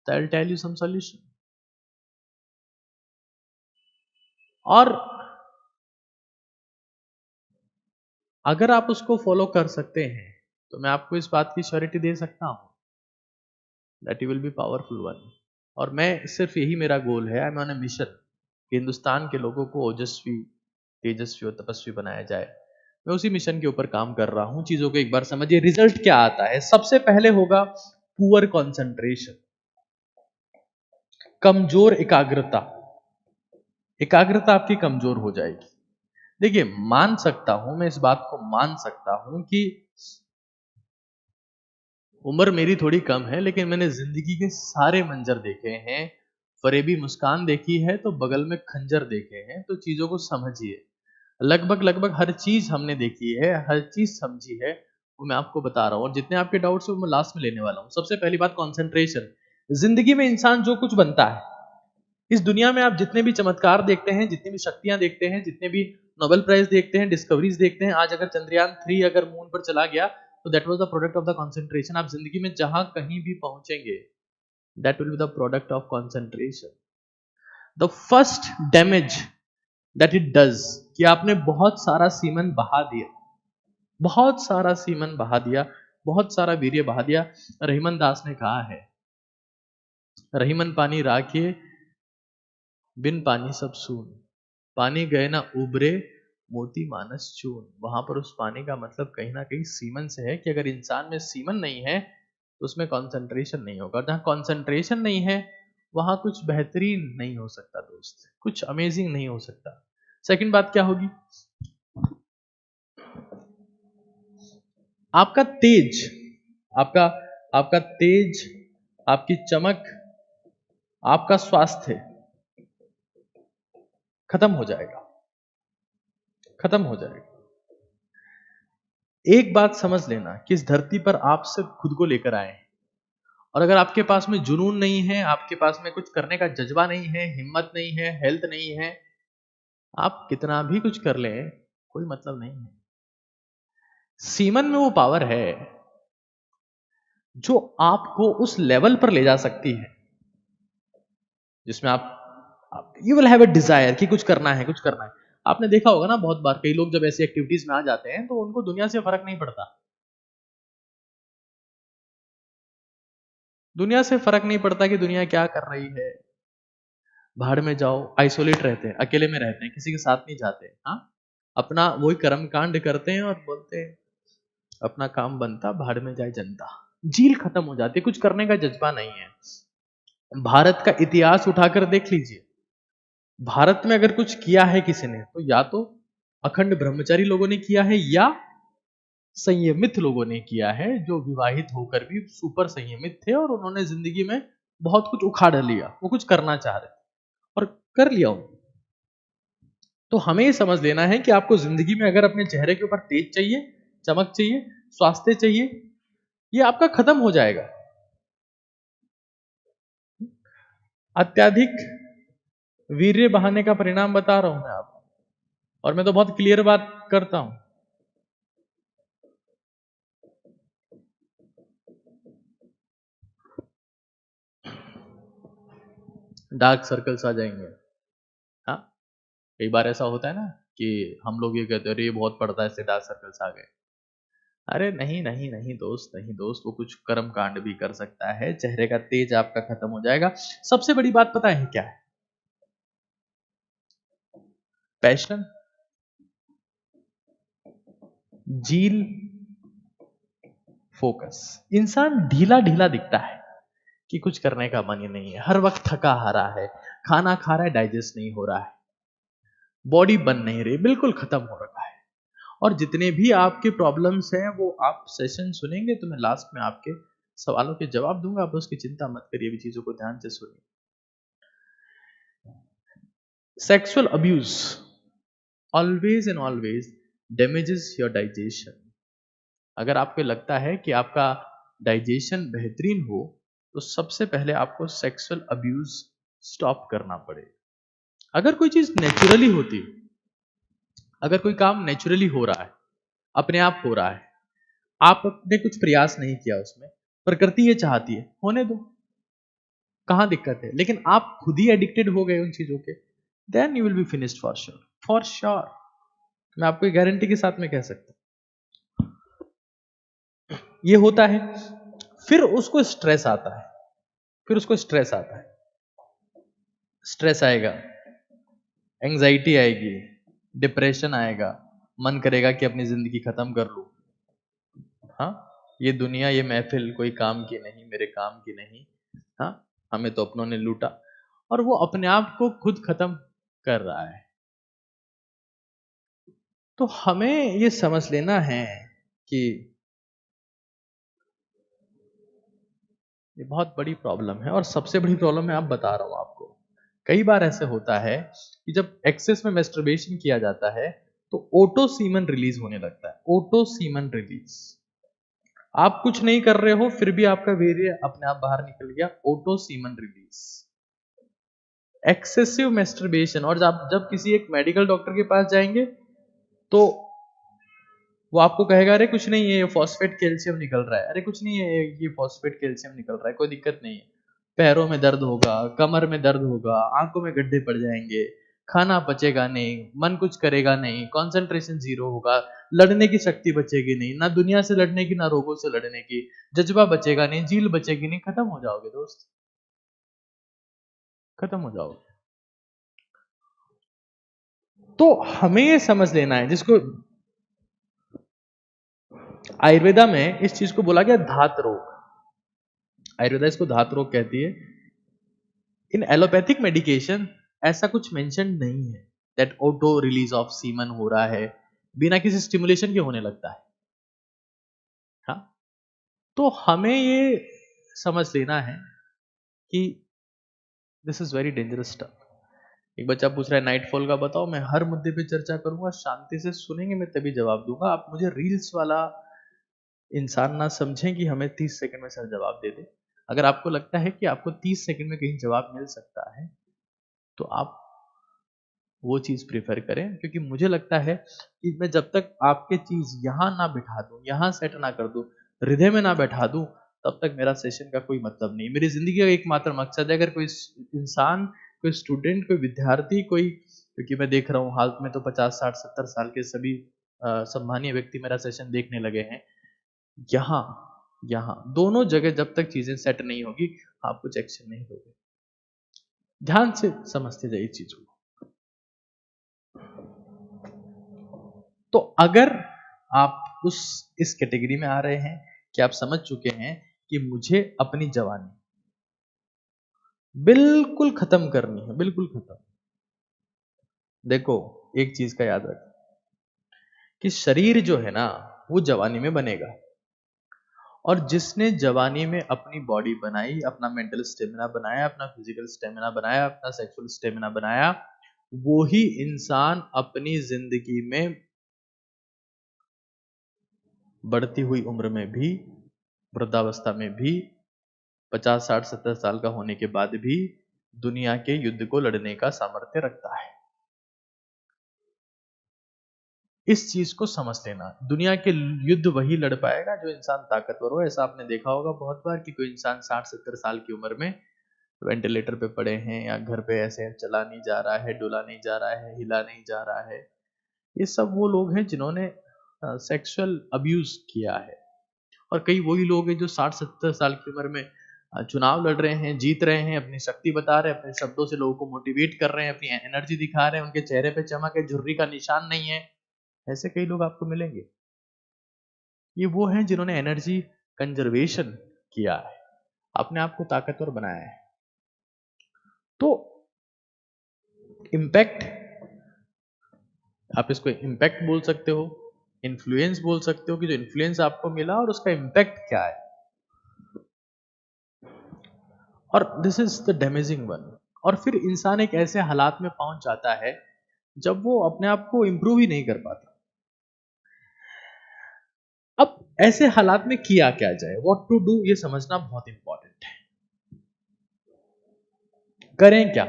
S2: तो I will tell you some solution. और अगर आप उसको फॉलो कर सकते हैं तो मैं आपको इस बात की श्योरिटी दे सकता हूं that you will B powerful one. और मैं सिर्फ यही मेरा गोल है, I am on A mission कि हिंदुस्तान के लोगों को ओजस्वी, तेजस्वी और तपस्वी बनाया जाए। मैं उसी मिशन के ऊपर काम कर रहा हूं। चीजों को एक बार समझिए, रिजल्ट क्या आता है। सबसे पहले होगा पुअर कंसंट्रेशन, कमजोर एकाग्रता। एकाग्रता आपकी कमजोर हो जाएगी। देखिए, मान सकता हूं, मैं इस बात को मान सकता हूं कि उम्र मेरी थोड़ी कम है, लेकिन मैंने जिंदगी के सारे मंजर देखे हैं। फरेबी मुस्कान देखी है तो बगल में खंजर देखे हैं। तो चीजों को समझिए। लगभग लगभग हर चीज हमने देखी है, हर चीज समझी है, वो मैं आपको बता रहा हूं। और जितने आपके डाउट्स है वो मैं लास्ट में लेने वाला हूं। सबसे पहली बात, कंसंट्रेशन। जिंदगी में इंसान जो कुछ बनता है, इस दुनिया में आप जितने भी चमत्कार देखते हैं, जितनी भी शक्तियां देखते हैं, जितने भी नोबेल प्राइज देखते हैं, डिस्कवरीज देखते हैं, आज अगर चंद्रयान 3 अगर मून पर चला गया तो that was the product of the concentration. आप जिंदगी में जहां कहीं भी पहुंचेंगे, that will be the product of concentration. The first damage that it does, कि आपने बहुत सारा सीमन बहा दिया, बहुत सारा सीमन बहा दिया, बहुत सारा वीर्य बहा दिया। रहीमन दास ने कहा है, रहीमन पानी राखे बिन पानी सब सून, पानी गए ना उबरे मोती मानस चून। वहां पर उस पानी का मतलब कहीं ना कहीं सीमन से है कि अगर इंसान में सीमन नहीं है तो उसमें कंसंट्रेशन नहीं होगा। जहां कंसंट्रेशन नहीं है वहां कुछ बेहतरीन नहीं हो सकता दोस्त, कुछ अमेजिंग नहीं हो सकता। सेकंड बात क्या होगी? आपका तेज, आपका आपका तेज, आपकी चमक, आपका स्वास्थ्य खत्म हो जाएगा, खत्म हो जाएगा। एक बात समझ लेना कि इस धरती पर आप सिर्फ खुद को लेकर आए हैं। और अगर आपके पास में जुनून नहीं है, आपके पास में कुछ करने का जज्बा नहीं है, हिम्मत नहीं है, हेल्थ नहीं है, आप कितना भी कुछ कर लें कोई मतलब नहीं है। सीमन में वो पावर है जो आपको उस लेवल पर ले जा सकती है जिसमें आप you will have a Dzire कि कुछ करना है, कुछ करना है। आपने देखा होगा ना, बहुत बार कई लोग जब ऐसी एक्टिविटीज में आ जाते हैं तो उनको दुनिया से फर्क नहीं पड़ता। दुनिया से फर्क नहीं पड़ता कि दुनिया क्या कर रही है। भाड़ में जाओ, आइसोलेट रहते हैं, अकेले में रहते हैं, किसी के साथ नहीं जाते। हाँ, अपना वही कर्म कांड करते हैं और बोलते हैं अपना काम बनता, भाड़ में जाए जनता। झील खत्म हो जाती है, कुछ करने का जज्बा नहीं है। भारत का इतिहास उठाकर देख लीजिए, भारत में अगर कुछ किया है किसी ने तो या तो अखंड ब्रह्मचारी लोगों ने किया है या संयमित लोगों ने किया है, जो विवाहित होकर भी सुपर संयमित थे और उन्होंने जिंदगी में बहुत कुछ उखाड़ लिया, वो कुछ करना चाह रहे थे और कर लिया उन्होंने। तो हमें ये समझ लेना है कि आपको जिंदगी में अगर अपने चेहरे के ऊपर तेज चाहिए, चमक चाहिए, स्वास्थ्य चाहिए, ये आपका खत्म हो जाएगा। अत्याधिक वीर्य बहाने का परिणाम बता रहा हूं मैं आपको, और मैं तो बहुत क्लियर बात करता हूं। डार्क सर्कल्स आ जाएंगे। हाँ, कई बार ऐसा होता है ना कि हम लोग ये कहते हैं अरे ये बहुत पड़ता है, इससे डार्क सर्कल्स आ गए। अरे नहीं नहीं नहीं दोस्त, नहीं दोस्त, वो कुछ कर्म कांड भी कर सकता है, चेहरे का तेज आपका खत्म हो जाएगा। सबसे बड़ी बात पता है क्या है? पैशन, जील, फोकस। इंसान ढीला ढीला दिखता है कि कुछ करने का मन ही नहीं है, हर वक्त थका हारा है, खाना खा रहा है डाइजेस्ट नहीं हो रहा है, बॉडी बन नहीं रही, बिल्कुल खत्म हो रखा है। और जितने भी आपके प्रॉब्लम्स हैं वो आप सेशन सुनेंगे तो मैं लास्ट में आपके सवालों के जवाब दूंगा, आप उसकी चिंता मत करिए, भी चीजों को ध्यान से सुनिए। Sexual abuse always and always damages your digestion. अगर आपको लगता है कि आपका डाइजेशन बेहतरीन हो तो सबसे पहले आपको सेक्सुअल अब्यूज स्टॉप करना पड़ेगा। अगर कोई चीज नेचुरली होती, अगर कोई काम नेचुरली हो रहा है, अपने आप हो रहा है, आपने कुछ प्रयास नहीं किया उसमें, प्रकृति ये चाहती है होने दो, कहां दिक्कत है। लेकिन आप खुद ही एडिक्टेड हो गए उन चीजों के, then you will be finished for sure, for sure. मैं आपको गारंटी के साथ में कह सकता हूं ये होता है। फिर उसको स्ट्रेस आता है, फिर उसको स्ट्रेस आता है, स्ट्रेस आएगा, एंजाइटी आएगी, डिप्रेशन आएगा, मन करेगा कि अपनी जिंदगी खत्म कर लूं। हाँ, ये दुनिया, ये महफिल कोई काम की नहीं, मेरे काम की नहीं। हाँ, हमें तो अपनों ने लूटा, और वो अपने आप को खुद खत्म कर रहा है। तो हमें ये समझ लेना है कि ये बहुत बड़ी प्रॉब्लम है, और सबसे बड़ी प्रॉब्लम मैं आप बता रहा हूं आपको। कई बार ऐसे होता है कि जब एक्सेस में मैस्टरबेशन किया जाता है तो ओटो सीमन रिलीज होने लगता है, ओटो सीमन रिलीज। आप कुछ नहीं कर रहे हो फिर भी आपका वीर्य अपने आप बाहर निकल गया, auto semen release, excessive masturbation. और जब जब किसी एक मेडिकल डॉक्टर के पास जाएंगे तो वो आपको कहेगा अरे कुछ नहीं है, ये फॉस्फेट कैल्शियम निकल रहा है, अरे कुछ नहीं है, ये फॉस्फेट कैल्शियम निकल रहा है, कोई दिक्कत नहीं है। पैरों में दर्द होगा, कमर में दर्द होगा, आंखों में गड्ढे पड़ जाएंगे, खाना पचेगा नहीं, मन कुछ करेगा नहीं, कंसंट्रेशन जीरो होगा, लड़ने की शक्ति बचेगी नहीं, ना दुनिया से लड़ने की, ना रोगों से लड़ने की, जज्बा बचेगा नहीं, झील बचेगी नहीं, खत्म हो जाओगे दोस्त, खत्म हो जाओगे। तो हमें ये समझ लेना है, जिसको आयुर्वेदा में इस चीज को बोला गया धात रोग, आयुर्वेदा इसको धात रोग कहती है। इन एलोपैथिक मेडिकेशन ऐसा कुछ मेंशन नहीं है that auto release of semen हो रहा है, बिना किसी स्टिमुलेशन के होने लगता है। हाँ, तो हमें ये समझ लेना है कि this is very dangerous stuff. एक बच्चा पूछ रहा है नाइटफॉल का बताओ, मैं हर मुद्दे पे चर्चा करूंगा, शांति से सुनेंगे, मैं तभी जवाब दूंगा। आप मुझे रील्स वाला इंसान ना समझें कि हमें 30 सेकंड में सर जवाब दे दे। अगर आपको लगता है कि आपको 30 सेकंड में कहीं जवाब मिल सकता है तो आप वो चीज प्रेफर करें, क्योंकि मुझे लगता है कि मैं जब तक आपके चीज यहां ना बिठा दूं, यहां सेट ना कर दूं, हृदय में ना बैठा दूं, तब तक मेरा सेशन का कोई मतलब नहीं। मेरी जिंदगी का एकमात्र मकसद है, अगर कोई इंसान, कोई स्टूडेंट, कोई विद्यार्थी, कोई, क्योंकि मैं देख रहा हूँ हाल में तो 50 60 70 साल के सभी सम्मानीय व्यक्ति मेरा सेशन देखने लगे हैं। यहाँ यहाँ दोनों जगह जब तक चीजें सेट नहीं होगी आप कुछ एक्शन नहीं लोगे। ध्यान से समझते जाइए चीजों को। तो अगर आप इस कैटेगरी में आ रहे हैं कि आप समझ चुके हैं कि मुझे अपनी जवानी बिल्कुल खत्म करनी है, बिल्कुल खत्म। देखो, एक चीज का याद रख कि शरीर जो है ना वो जवानी में बनेगा, और जिसने जवानी में अपनी बॉडी बनाई, अपना मेंटल स्टेमिना बनाया, अपना फिजिकल स्टेमिना बनाया, अपना सेक्सुअल स्टेमिना बनाया, वो ही इंसान अपनी जिंदगी में बढ़ती हुई उम्र में भी, वृद्धावस्था में भी, 50, 60, 70 साल का होने के बाद भी दुनिया के युद्ध को लड़ने का सामर्थ्य रखता है। इस चीज को समझ लेना, दुनिया के युद्ध वही लड़ पाएगा जो इंसान ताकतवर हो। ऐसा आपने देखा होगा बहुत बार कि कोई इंसान 60-70 साल की उम्र में वेंटिलेटर पे पड़े हैं, या घर पे ऐसे चला नहीं जा रहा है, डुला नहीं जा रहा है, हिला नहीं जा रहा है। ये सब वो लोग हैं जिन्होंने सेक्सुअल अब्यूज किया है। और कई वही लोग हैं जो 60-70 साल की उम्र में चुनाव लड़ रहे हैं, जीत रहे हैं, अपनी शक्ति बता रहे हैं, अपने शब्दों से लोगों को मोटिवेट कर रहे हैं, अपनी एनर्जी दिखा रहे हैं, उनके चेहरे पे चमक है, झुर्री का निशान नहीं है। ऐसे कई लोग आपको मिलेंगे। ये वो हैं जिन्होंने एनर्जी कंजर्वेशन किया है, अपने आप को ताकतवर बनाया है। तो इम्पैक्ट, आप इसको इम्पैक्ट बोल सकते हो, इन्फ्लुएंस बोल सकते हो, कि जो इन्फ्लुएंस आपको मिला और उसका इम्पैक्ट क्या है। और this is the damaging one. और फिर इंसान एक ऐसे हालात में पहुंच जाता है जब वो अपने आप को इंप्रूव ही नहीं कर पाता। अब ऐसे हालात में किया क्या जाए, व्हाट टू डू, ये समझना बहुत इंपॉर्टेंट है। करें क्या?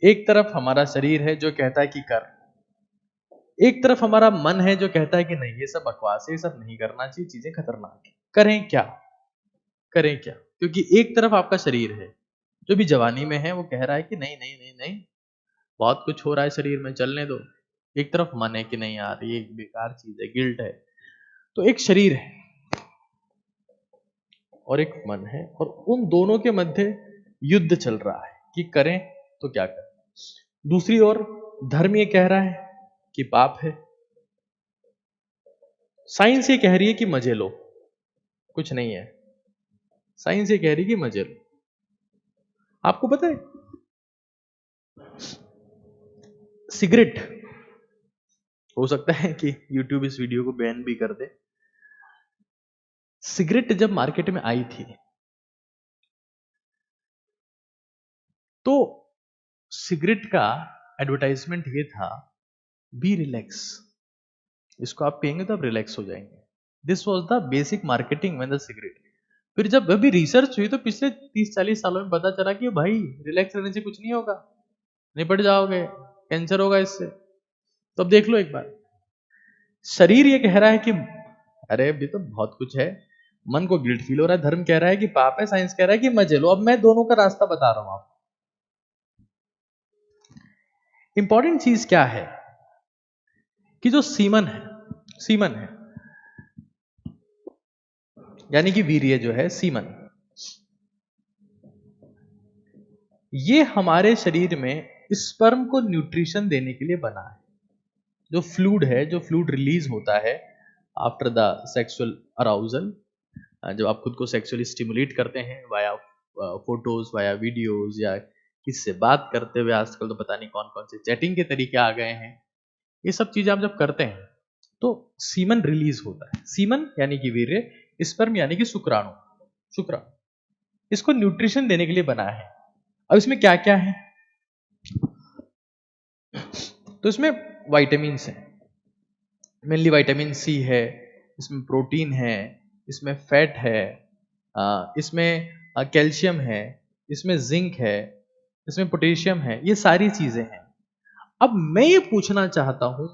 S2: एक तरफ हमारा शरीर है जो कहता है कि कर, एक तरफ हमारा मन है जो कहता है कि नहीं, ये सब बकवास है, ये सब नहीं करना चाहिए, चीजें खतरनाक है। करें क्या? करें क्या? क्योंकि एक तरफ आपका शरीर है जो भी जवानी में है, वो कह रहा है कि नहीं नहीं नहीं नहीं, बहुत कुछ हो रहा है शरीर में, चलने दो। एक तरफ मन है कि नहीं यार, ये एक बेकार चीज है, गिल्ट है। तो एक शरीर है और एक मन है, और उन दोनों के मध्य युद्ध चल रहा है कि करें तो क्या करें। दूसरी ओर धर्म ये कह रहा है कि पाप है, साइंस ये कह रही है कि मजे लो, कुछ नहीं है। साइंस ये कह रही है कि मजे लो। आपको पता है सिगरेट, हो सकता है कि YouTube इस वीडियो को बैन भी कर दे, सिगरेट जब मार्केट में आई थी तो सिगरेट का एडवर्टाइजमेंट ये था, बी रिलैक्स, इसको आप पियेंगे तो आप रिलैक्स हो जाएंगे। This was the basic marketing में द सिगरेट। फिर जब अभी रिसर्च हुई तो पिछले 30-40 सालों में पता चला कि भाई रिलैक्स रहने से कुछ नहीं होगा, निपट जाओगे, कैंसर होगा इससे। तो अब देख लो एक बार, शरीर ये कह रहा है कि अरे अभी तो बहुत कुछ है, मन को गिल्ट फील हो रहा है, धर्म कह रहा है कि पाप है, साइंस कह रहा है कि मजे लो। अब मैं दोनों का रास्ता बता रहा हूं आपको। इंपॉर्टेंट चीज क्या है कि जो सीमन है यानी कि वीर्य जो है, सीमन, ये हमारे शरीर में स्पर्म को न्यूट्रिशन देने के लिए बना है। जो फ्लूइड है, जो फ्लूइड रिलीज होता है आफ्टर द सेक्सुअल अराउजल, जब आप खुद को सेक्सुअली स्टिमुलेट करते हैं वाया फोटोज, वाया वीडियोज, या किससे बात करते हुए, आजकल तो पता नहीं कौन कौन से चैटिंग के तरीके आ गए हैं, ये सब चीजें आप जब करते हैं तो सीमन रिलीज होता है। सीमन यानी कि वीर्य, स्पर्म यानी कि शुक्राणु, इसको न्यूट्रिशन देने के लिए बना है। अब इसमें क्या क्या है, तो इसमें विटामिन है, मेनली विटामिन सी है, इसमें प्रोटीन है, इसमें फैट है, इसमें कैल्शियम है, इसमें जिंक है, इसमें पोटेशियम है, ये सारी चीजें हैं। अब मैं ये पूछना चाहता हूं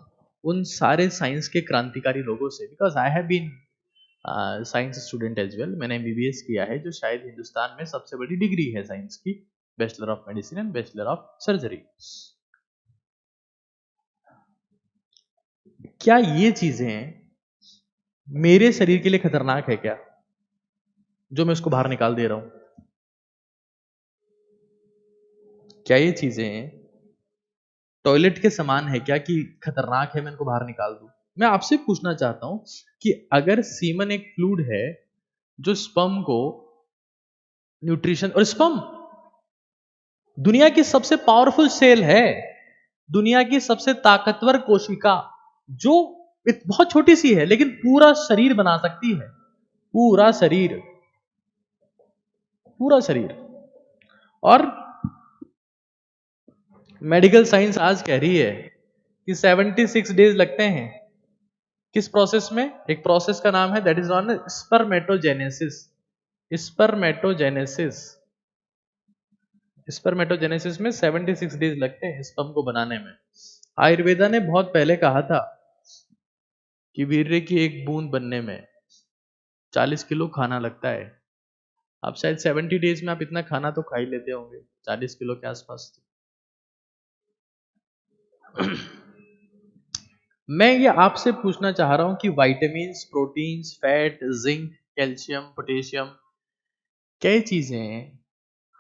S2: उन सारे साइंस के क्रांतिकारी लोगों से, because I have been science student as well, मैंने MBBS किया है, जो शायद हिंदुस्तान में सबसे बड़ी डिग्री है साइंस की, bachelor of medicine and bachelor of surgery. क्या ये चीजें मेरे शरीर के लिए खतरनाक है क्या, जो मैं उसको बाहर निकाल दे रहा हूं? क्या ये चीजें टॉयलेट के समान है क्या कि खतरनाक है, मैं इनको बाहर निकाल दूं? मैं आपसे पूछना चाहता हूं कि अगर सीमन एक फ्लूइड है जो स्पर्म को न्यूट्रिशन, और स्पर्म दुनिया की सबसे पावरफुल सेल है, दुनिया की सबसे ताकतवर कोशिका, जो बहुत छोटी सी है लेकिन पूरा शरीर बना सकती है, पूरा शरीर, पूरा शरीर। और मेडिकल साइंस आज कह रही है कि 76 डेज लगते हैं किस प्रोसेस में? एक प्रोसेस का नाम है that is on spermatogenesis. Spermatogenesis, spermatogenesis में 76 डेज लगते हैं स्पर्म को बनाने में। आयुर्वेदा ने बहुत पहले कहा था कि वीर्य की एक बूंद बनने में 40 किलो खाना लगता है। अब शायद 70 डेज में आप इतना खाना तो खा ही लेते होंगे, 40 किलो के आसपास। मैं ये आपसे पूछना चाह रहा हूं कि vitamins, proteins, fat, zinc, calcium, potassium, कई चीजें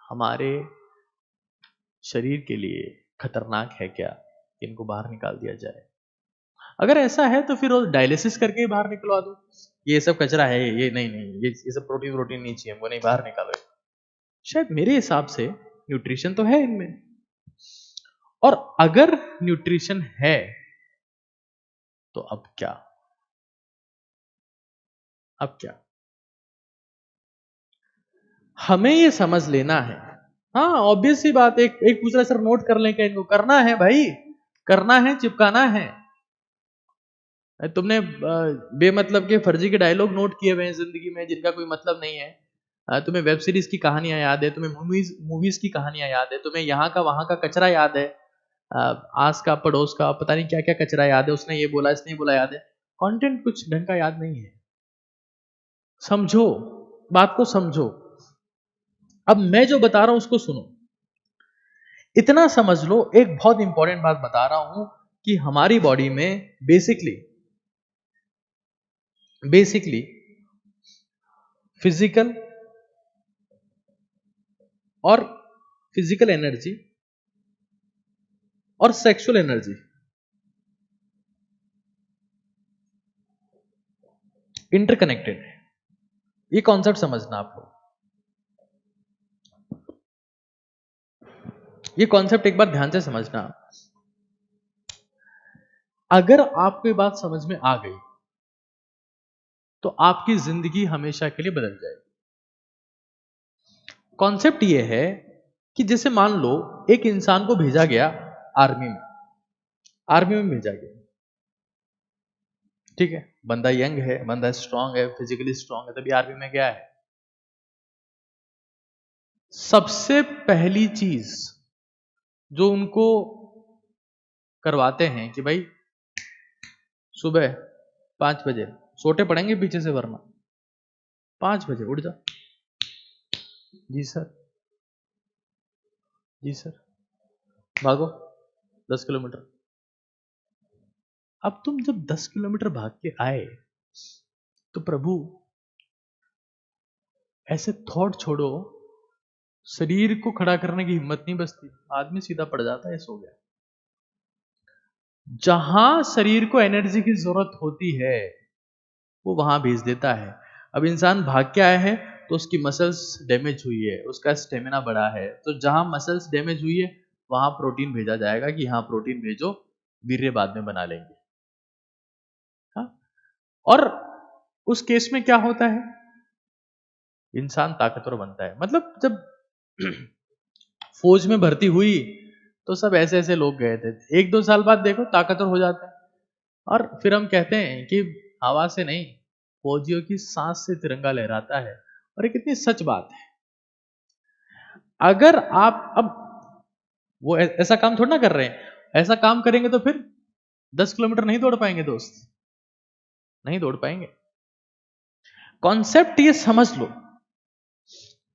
S2: हमारे शरीर के लिए खतरनाक है क्या, इनको बाहर निकाल दिया जाए? अगर ऐसा है तो फिर डायलिसिस करके ही बाहर निकलवा दो, ये सब कचरा है, ये नहीं नहीं, ये सब प्रोटीन नहीं चाहिए हमको, नहीं बाहर निकालो। शायद मेरे हिसाब से न्यूट्रिशन तो है इनमें, और अगर न्यूट्रिशन है तो अब क्या? अब क्या? हमें ये समझ लेना है। हाँ, ऑब्वियस सी बात, एक पूछ रहा सर नोट कर लें क्या इनको? करना है भाई, करना है, चिपकाना है। तुमने बेमतलब के फर्जी के डायलॉग नोट किए हुए हैं जिंदगी में जिनका कोई मतलब नहीं है। तुम्हें वेब सीरीज की कहानियां याद है, तुम्हें मूवीज की कहानियां याद है, तुम्हें यहाँ का वहां का कचरा याद है, आस का पड़ोस का पता नहीं क्या क्या कचरा याद है, उसने ये बोला इसने बोला याद है, कंटेंट कुछ ढंग का याद नहीं है। समझो, बात को समझो। अब मैं जो बता रहा हूं उसको सुनो, इतना समझ लो। एक बहुत इंपॉर्टेंट बात बता रहा हूं कि हमारी बॉडी में बेसिकली फिजिकल एनर्जी और सेक्सुअल एनर्जी इंटरकनेक्टेड है। ये कॉन्सेप्ट समझना आप लोग, ये कॉन्सेप्ट एक बार ध्यान से समझना। अगर आपको ये बात समझ में आ गई तो आपकी जिंदगी हमेशा के लिए बदल जाएगी। कॉन्सेप्ट ये है कि जैसे मान लो एक इंसान को भेजा गया आर्मी में भेजा गया, ठीक है, बंदा यंग है, बंदा स्ट्रांग है, फिजिकली स्ट्रांग है, तभी आर्मी में गया है। सबसे पहली चीज जो उनको करवाते हैं कि भाई सुबह 5 बजे सोटे पड़ेंगे पीछे से, वरना 5 बजे उठ जा। जी सर, जी सर, भागो 10 किलोमीटर। अब तुम जब 10 किलोमीटर भाग के आए तो प्रभु ऐसे थॉट छोड़ो, शरीर को खड़ा करने की हिम्मत नहीं बचती, आदमी सीधा पड़ जाता है, सो गया। जहां शरीर को एनर्जी की जरूरत होती है वो वहां भेज देता है। अब इंसान भाग के आया है तो उसकी मसल्स डैमेज हुई है, उसका स्टेमिना बढ़ा है, तो जहां मसल्स डैमेज हुई है वहां प्रोटीन भेजा जाएगा कि हाँ प्रोटीन भेजो, वीर्य बाद में बना लेंगे। हाँ? और उस केस में क्या होता है, इंसान ताकतवर बनता है। मतलब जब फौज में भर्ती हुई तो सब ऐसे ऐसे लोग गए थे, 1-2 साल बाद देखो ताकतवर हो जाता है। और फिर हम कहते हैं कि हवा से नहीं, फौजियों की सांस से तिरंगा लहराता है। और ये कितनी सच बात है। अगर आप अब वो ऐसा काम थोड़ा ना कर रहे हैं, ऐसा काम करेंगे तो फिर 10 किलोमीटर नहीं दौड़ पाएंगे दोस्त, नहीं दौड़ पाएंगे। कॉन्सेप्ट ये समझ लो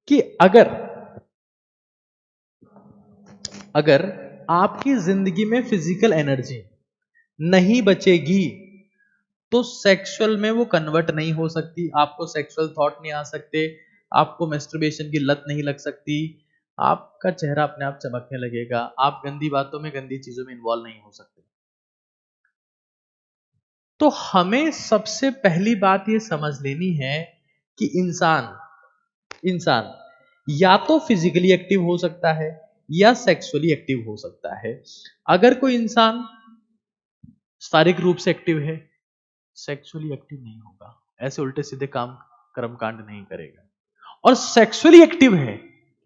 S2: कि अगर आपकी जिंदगी में फिजिकल एनर्जी नहीं बचेगी तो सेक्सुअल में वो कन्वर्ट नहीं हो सकती, आपको सेक्सुअल थॉट नहीं आ सकते, आपको मैस्टरबेशन की लत नहीं लग सकती, आपका चेहरा अपने आप चमकने लगेगा, आप गंदी बातों में, गंदी चीजों में इन्वॉल्व नहीं हो सकते। तो हमें सबसे पहली बात ये समझ लेनी है कि इंसान इंसान या तो फिजिकली एक्टिव हो सकता है या सेक्सुअली एक्टिव हो सकता है। अगर कोई इंसान शारीरिक रूप से एक्टिव है, सेक्सुअली एक्टिव नहीं होगा, ऐसे उल्टे सीधे काम कर्मकांड नहीं करेगा। और सेक्सुअली एक्टिव है,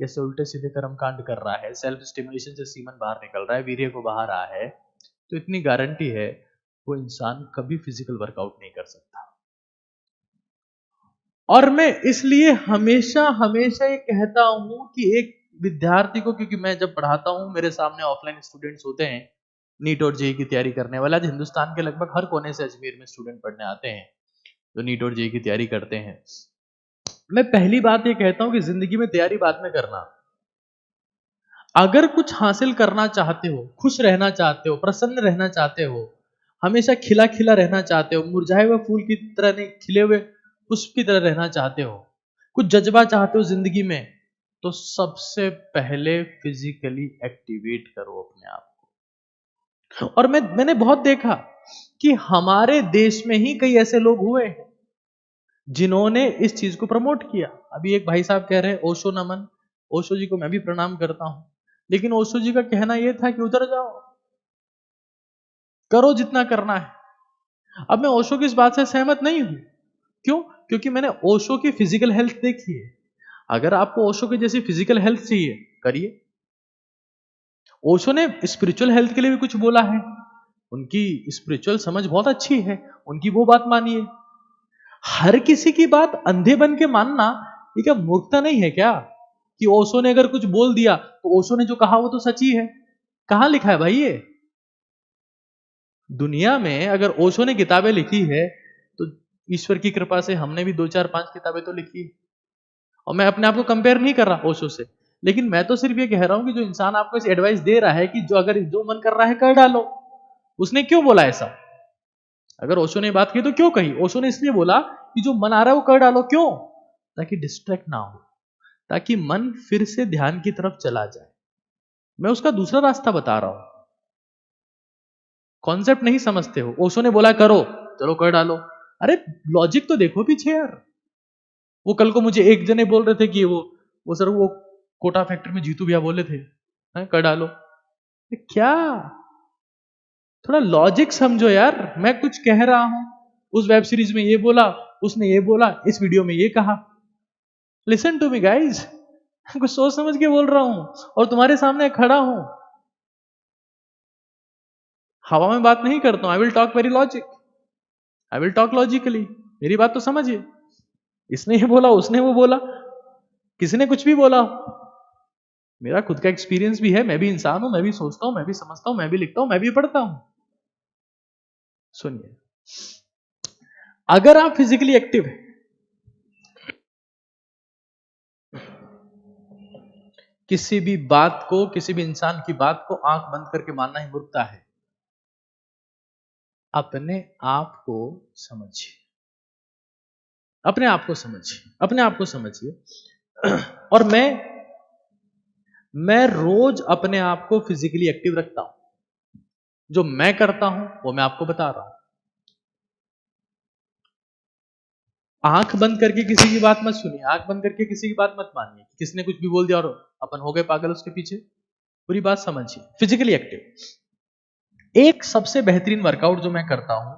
S2: जैसे उल्टे सीधे कर्मकांड कर रहा है, सेल्फ स्टिमुलेशन से सीमन बाहर निकल रहा है, वीर्य को बाहर रहा है, तो इतनी गारंटी है वो इंसान कभी फिजिकल वर्कआउट नहीं कर सकता। और मैं इसलिए हमेशा हमेशा ये कहता हूं कि एक विद्यार्थी को, क्योंकि मैं जब पढ़ाता हूं मेरे सामने ऑफलाइन स्टूडेंट्स होते हैं नीट और जेई की तैयारी करने वाले। आज हिंदुस्तान के लगभग हर कोने से अजमेर में स्टूडेंट पढ़ने आते हैं जो नीट और जेई की तैयारी करते हैं। मैं पहली बात ये कहता हूं कि जिंदगी में तैयारी बाद में करना। अगर कुछ हासिल करना चाहते हो, खुश रहना चाहते हो, प्रसन्न रहना चाहते हो, हमेशा खिला खिला रहना चाहते हो, मुरझाए हुए फूल की तरह नहीं, खिले हुए पुष्प की तरह रहना चाहते हो, कुछ जज्बा चाहते हो जिंदगी में, तो सबसे पहले फिजिकली एक्टिवेट करो अपने आप को। और मैंने बहुत देखा कि हमारे देश में ही कई ऐसे लोग हुए हैं जिन्होंने इस चीज को प्रमोट किया। अभी एक भाई साहब कह रहे हैं ओशो नमन, ओशो जी को मैं भी प्रणाम करता हूं, लेकिन ओशो जी का कहना यह था कि उतर जाओ, करो जितना करना है। अब मैं ओशो की इस बात से सहमत नहीं हूं। क्यों? क्योंकि मैंने ओशो की फिजिकल हेल्थ देखी है। अगर आपको ओशो की जैसी फिजिकल हेल्थ चाहिए, करिए। ओशो ने स्पिरिचुअल हेल्थ के लिए भी कुछ बोला है, उनकी स्पिरिचुअल समझ बहुत अच्छी है, उनकी वो बात मानिए। हर किसी की बात अंधे बन के मानना ये क्या मूर्खता नहीं है क्या? कि ओशो ने अगर कुछ बोल दिया तो ओशो ने जो कहा वो तो सच ही है। कहां लिखा है भाई ये? दुनिया में अगर ओशो ने किताबें लिखी है तो ईश्वर की कृपा से हमने भी 2 4 5 किताबें तो लिखी है। और मैं अपने आप को कंपेयर नहीं कर रहा ओशो से, लेकिन मैं तो सिर्फ ये कह रहा हूं कि जो इंसान आपको इस एडवाइस दे रहा है कि जो मन कर रहा है कर डालो, उसने क्यों बोला ऐसा? अगर ओशो ने बात की तो क्यों कही? ओशो ने इसलिए बोला कि जो मन आ रहा है वो कर डालो। क्यों? ताकि डिस्ट्रैक्ट ना हो, ताकि मन फिर से ध्यान की तरफ चला जाए। मैं उसका दूसरा रास्ता बता रहा हूं। कॉन्सेप्ट नहीं समझते हो। ओशो ने बोला करो, चलो कर डालो। अरे लॉजिक तो देखो पीछे यार। वो कल को मुझे एक जने बोल रहे थे कि वो सर वो कोटा फैक्ट्री में जीतू भैया बोले थे, कर डालो। क्या? थोड़ा लॉजिक समझो यार। मैं कुछ कह रहा हूं, उस वेब सीरीज में ये बोला, उसने ये बोला, इस वीडियो में ये कहा। लिसन टू मी गाइज, कुछ सोच समझ के बोल रहा हूं और तुम्हारे सामने खड़ा हूं। हवा में बात नहीं करता हूं। I will talk very logic, I will talk logically. मेरी बात तो समझिए। इसने ये बोला, उसने वो बोला, किसी ने कुछ भी बोला, मेरा खुद का एक्सपीरियंस भी है। मैं भी इंसान हूं, मैं भी सोचता हूं, मैं भी समझता हूं, मैं भी लिखता हूं, मैं भी पढ़ता हूं। सुनिए, अगर आप फिजिकली एक्टिव हैं, किसी भी बात को, किसी भी इंसान की बात को आंख बंद करके मानना ही मूर्खता है। अपने आप को समझिए, अपने आप को समझिए, अपने आप को समझिए। और मैं रोज अपने आप को फिजिकली एक्टिव रखता हूं। जो मैं करता हूं वो मैं आपको बता रहा हूं। आंख बंद करके किसी की बात मत सुनिए, आंख बंद करके किसी की बात मत मानिए। किसने कुछ भी बोल दिया और अपन हो गए पागल उसके पीछे। पूरी बात समझिए। फिजिकली एक्टिव एक सबसे बेहतरीन वर्कआउट जो मैं करता हूं,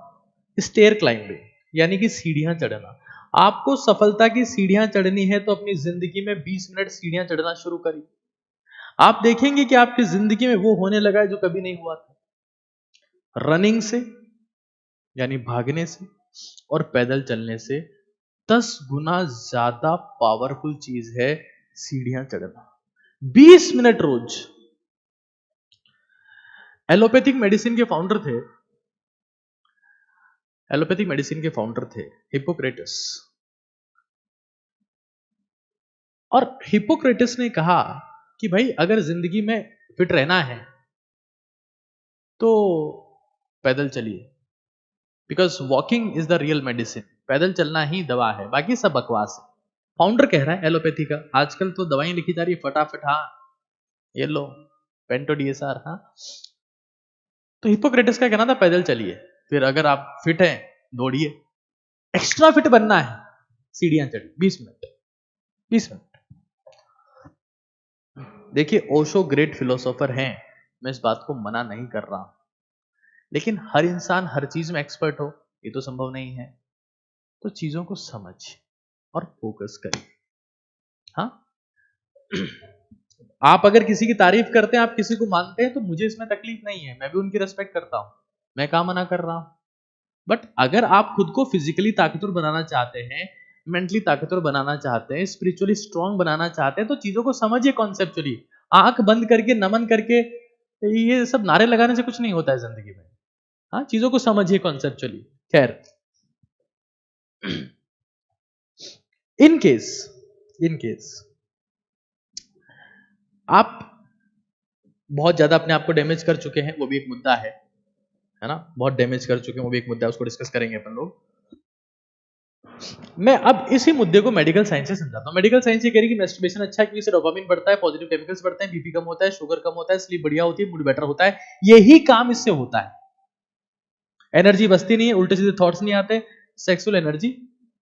S2: स्टेयर क्लाइंबिंग, यानी कि सीढ़ियां चढ़ना। आपको सफलता की सीढ़ियां चढ़नी है तो अपनी जिंदगी में 20 मिनट सीढ़ियां चढ़ना शुरू करिए। आप देखेंगे कि आपकी जिंदगी में वो होने लगा है जो कभी नहीं हुआ था। रनिंग से, यानी भागने से, और पैदल चलने से 10 गुना ज्यादा पावरफुल चीज है सीढ़ियां चढ़ना। 20 मिनट रोज। एलोपैथिक मेडिसिन के फाउंडर थे, एलोपैथिक मेडिसिन के फाउंडर थे हिप्पोक्रेटस। और हिप्पोक्रेटस ने कहा कि भाई अगर जिंदगी में फिट रहना है तो पैदल चलिए, because walking is the real medicine. पैदल चलना ही दवा है, बाकी सब बकवास है। फाउंडर कह रहा है एलोपैथी का। आजकल तो दवाएं लिखी जा रही है फटाफट, हाँ ये लो पेंटो डीएसआर। हाँ, तो हिपोक्रेटिस का कहना था पैदल चलिए, फिर अगर आप फिट हैं दौड़िए, एक्स्ट्रा फिट बनना है सीढ़ियां चढ़िए 20 मिनट 20 मिनट। देखिए ओशो ग्रेट फिलोसोफर हैं, मैं इस बात को मना नहीं कर रहा हूं, लेकिन हर इंसान हर चीज में एक्सपर्ट हो ये तो संभव नहीं है। तो चीजों को समझ और फोकस करिए। हाँ, आप अगर किसी की तारीफ करते हैं, आप किसी को मानते हैं, तो मुझे इसमें तकलीफ नहीं है, मैं भी उनकी रेस्पेक्ट करता हूं, मैं कहां मना कर रहा हूं। बट अगर आप खुद को फिजिकली ताकतवर बनाना चाहते हैं, मेंटली ताकतवर बनाना चाहते हैं, स्पिरिचुअली स्ट्रांग बनाना चाहते हैं, तो चीजों को समझिए कॉन्सेप्चुअली। आंख बंद करके नमन करके ये सब नारे लगाने से कुछ नहीं होता है जिंदगी में। हाँ, चीजों को समझिए कॉन्सेप्चुअली। खैर, इन केस आप बहुत ज्यादा अपने आप को डैमेज कर चुके हैं, वो भी एक मुद्दा है ना, बहुत डैमेज कर चुके हैं, वो भी एक मुद्दा है, उसको डिस्कस करेंगे अपन लोग। मैं अब इसी मुद्दे को मेडिकल साइंस से समझाता हूं। मेडिकल साइंस ये कह रही है कि मैस्टरबेशन अच्छा है क्योंकि इससे डोपामिन बढ़ता है, पॉजिटिव केमिकल्स बढ़ते हैं, बीपी कम होता है, शुगर कम होता है, स्लीप बढ़िया होती है, मूड बेटर होता है। यही काम इससे होता है। एनर्जी बचती नहीं है, उल्टे सीधे थॉट्स नहीं आते, सेक्सुअल एनर्जी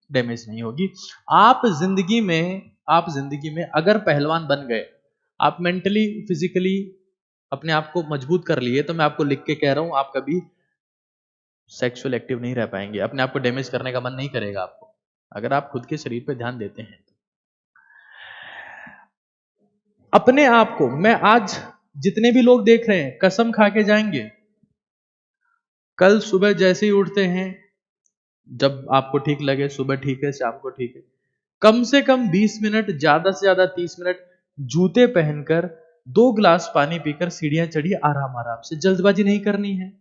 S2: डैमेज नहीं होगी। आप जिंदगी में अगर पहलवान बन गए, आप मेंटली फिजिकली अपने आप को मजबूत कर लिए, तो मैं आपको लिख के कह रहा हूं, आप कभी सेक्सुअल एक्टिव नहीं रह पाएंगे, अपने आप को डैमेज करने का मन नहीं करेगा आपको, अगर आप खुद के शरीर पे ध्यान देते हैं। अपने आप को, मैं आज जितने भी लोग देख रहे हैं कसम खा के जाएंगे, कल सुबह जैसे ही उठते हैं, जब आपको ठीक लगे, सुबह ठीक है शाम को ठीक है, कम से कम 20 मिनट, ज्यादा से ज्यादा 30 मिनट जूते पहनकर 2 गिलास पानी पीकर सीढ़ियां चढ़िए आराम आराम से। जल्दबाजी नहीं करनी है।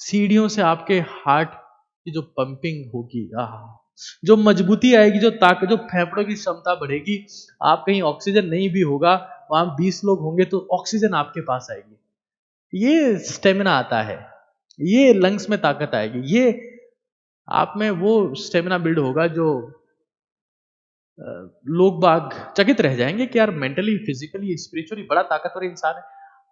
S2: सीढ़ियों से आपके हार्ट की जो पंपिंग होगी, जो मजबूती आएगी, जो ताकत, जो फेफड़ों की क्षमता बढ़ेगी, आप कहीं ऑक्सीजन नहीं भी होगा, वहां 20 लोग होंगे तो ऑक्सीजन आपके पास आएगी, ये स्टेमिना आता है, ये लंग्स में ताकत आएगी, ये आप में वो स्टेमिना बिल्ड होगा जो लोग बाग चकित रह जाएंगे कि यार मेंटली फिजिकली स्पिरिचुअली बड़ा ताकतवर इंसान है।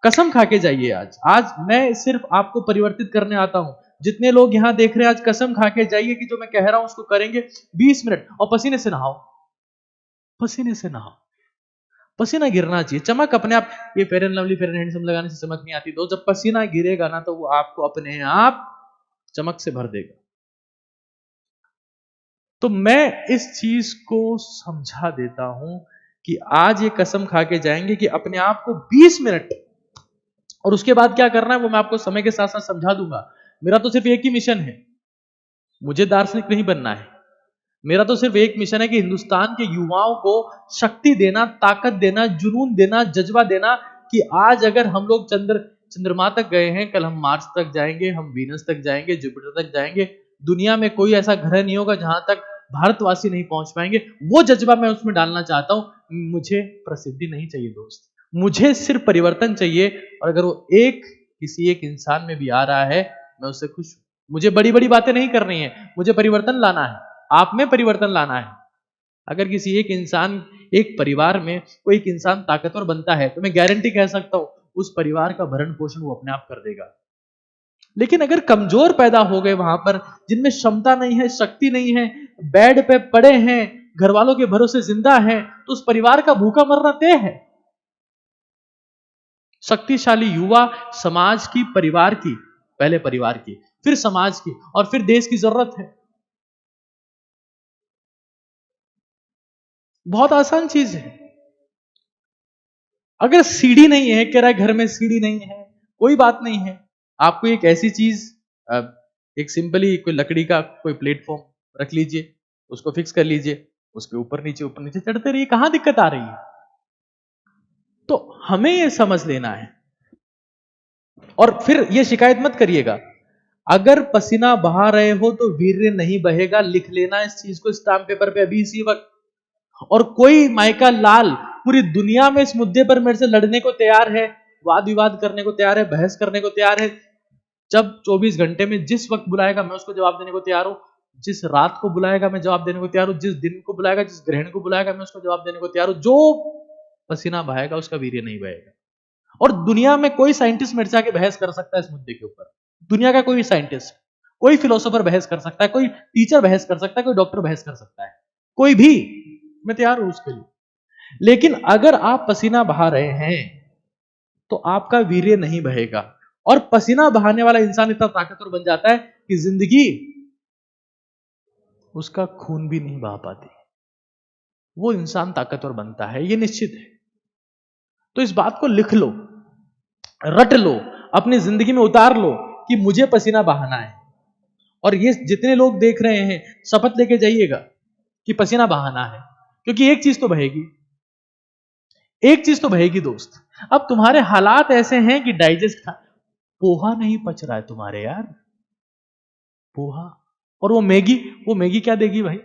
S2: कसम खा के जाइए, आज मैं सिर्फ आपको परिवर्तित करने आता हूं। जितने लोग यहां देख रहे हैं, आज कसम खा के जाइए कि जो मैं कह रहा हूं उसको करेंगे 20 मिनट, और पसीने से नहाओ, पसीने से नहाओ, पसीना गिरना चाहिए, चमक अपने आप। ये fair and lovely, fair and handsome लगाने से चमक नहीं आती, तो जब पसीना गिरेगा ना, तो वो आपको अपने आप चमक से भर देगा। तो मैं इस चीज को समझा देता हूं कि आज ये कसम खा के जाएंगे कि अपने आप को 20 मिनट, और उसके बाद क्या करना है वो मैं आपको समय के साथ साथ समझा दूंगा। मेरा तो सिर्फ एक ही मिशन है, मुझे दार्शनिक नहीं बनना है। मेरा तो सिर्फ एक मिशन है कि हिंदुस्तान के युवाओं को शक्ति देना, ताकत देना, जुनून देना, जज्बा देना, कि आज अगर हम लोग चंद्रमा तक गए हैं, कल हम मार्स तक जाएंगे, हम वीनस तक जाएंगे, जुपिटर तक जाएंगे। दुनिया में कोई ऐसा ग्रह नहीं होगा जहां तक भारतवासी नहीं पहुंच पाएंगे। वो जज्बा मैं उसमें डालना चाहता हूं। मुझे प्रसिद्धि नहीं चाहिए दोस्त, मुझे सिर्फ परिवर्तन चाहिए, और अगर वो किसी एक इंसान में भी आ रहा है, मैं उससे खुश हूं। मुझे बड़ी बड़ी बातें नहीं करनी है, मुझे परिवर्तन लाना है, आप में परिवर्तन लाना है। अगर किसी एक इंसान, एक परिवार में कोई एक इंसान ताकतवर बनता है, तो मैं गारंटी कह सकता हूं उस परिवार का भरण पोषण वो अपने आप कर देगा। लेकिन अगर कमजोर पैदा हो गए वहां पर, जिनमें क्षमता नहीं है, शक्ति नहीं है, बेड पे पड़े हैं, घर वालों के भरोसे जिंदा हैं, तो उस परिवार का भूखा मरना तय है। शक्तिशाली युवा समाज की, परिवार की, पहले परिवार की, फिर समाज की, और फिर देश की जरूरत है। बहुत आसान चीज है। अगर सीढ़ी नहीं है, कह रहा है घर में सीढ़ी नहीं है, कोई बात नहीं है। आपको एक ऐसी चीज, एक सिंपली कोई लकड़ी का कोई प्लेटफॉर्म रख लीजिए, उसको फिक्स कर लीजिए, उसके ऊपर नीचे चढ़ते रहिए, कहां दिक्कत आ रही है। तो हमें यह समझ लेना है। और फिर यह शिकायत मत करिएगा, अगर पसीना बहा रहे हो तो वीर्य नहीं बहेगा, लिख लेना इस चीज को स्टाम्प पेपर पे अभी इसी वक्त। और कोई माइका लाल पूरी दुनिया में इस मुद्दे पर मेरे से लड़ने को तैयार है, वाद विवाद करने को तैयार है, बहस करने को तैयार है। जब 24 घंटे में जिस वक्त बुलाएगा मैं उसको जवाब देने को तैयार हूं, जिस रात को बुलाएगा मैं जवाब देने को तैयार हूं, जिस दिन को बुलाएगा, जिस ग्रहण को बुलाएगा मैं उसको जवाब देने को तैयार हूं। जो पसीना बहाएगा उसका वीर्य नहीं बहेगा। और दुनिया में कोई साइंटिस्ट मेरे से आके बहस कर सकता है इस मुद्दे के ऊपर। दुनिया का कोई साइंटिस्ट, कोई फिलोसोफर बहस कर सकता है, कोई टीचर बहस कर सकता है, कोई डॉक्टर बहस कर सकता है, कोई भी, मैं तैयार हूं उसके लिए। लेकिन अगर आप पसीना बहा रहे हैं तो आपका वीर्य नहीं बहेगा, और पसीना बहाने वाला इंसान इतना ताकतवर बन जाता है कि जिंदगी उसका खून भी नहीं बहा पाती। वो इंसान ताकतवर बनता है, ये निश्चित है। तो इस बात को लिख लो, रट लो, अपनी जिंदगी में उतार लो कि मुझे पसीना बहाना है। और ये जितने लोग देख रहे हैं, शपथ लेके जाइएगा कि पसीना बहाना है, क्योंकि एक चीज तो बहेगी, एक चीज तो बहेगी दोस्त। अब तुम्हारे हालात ऐसे हैं कि डाइजेस्ट पोहा नहीं पच रहा है तुम्हारे यार, पोहा। और वो मैगी क्या देगी भाई?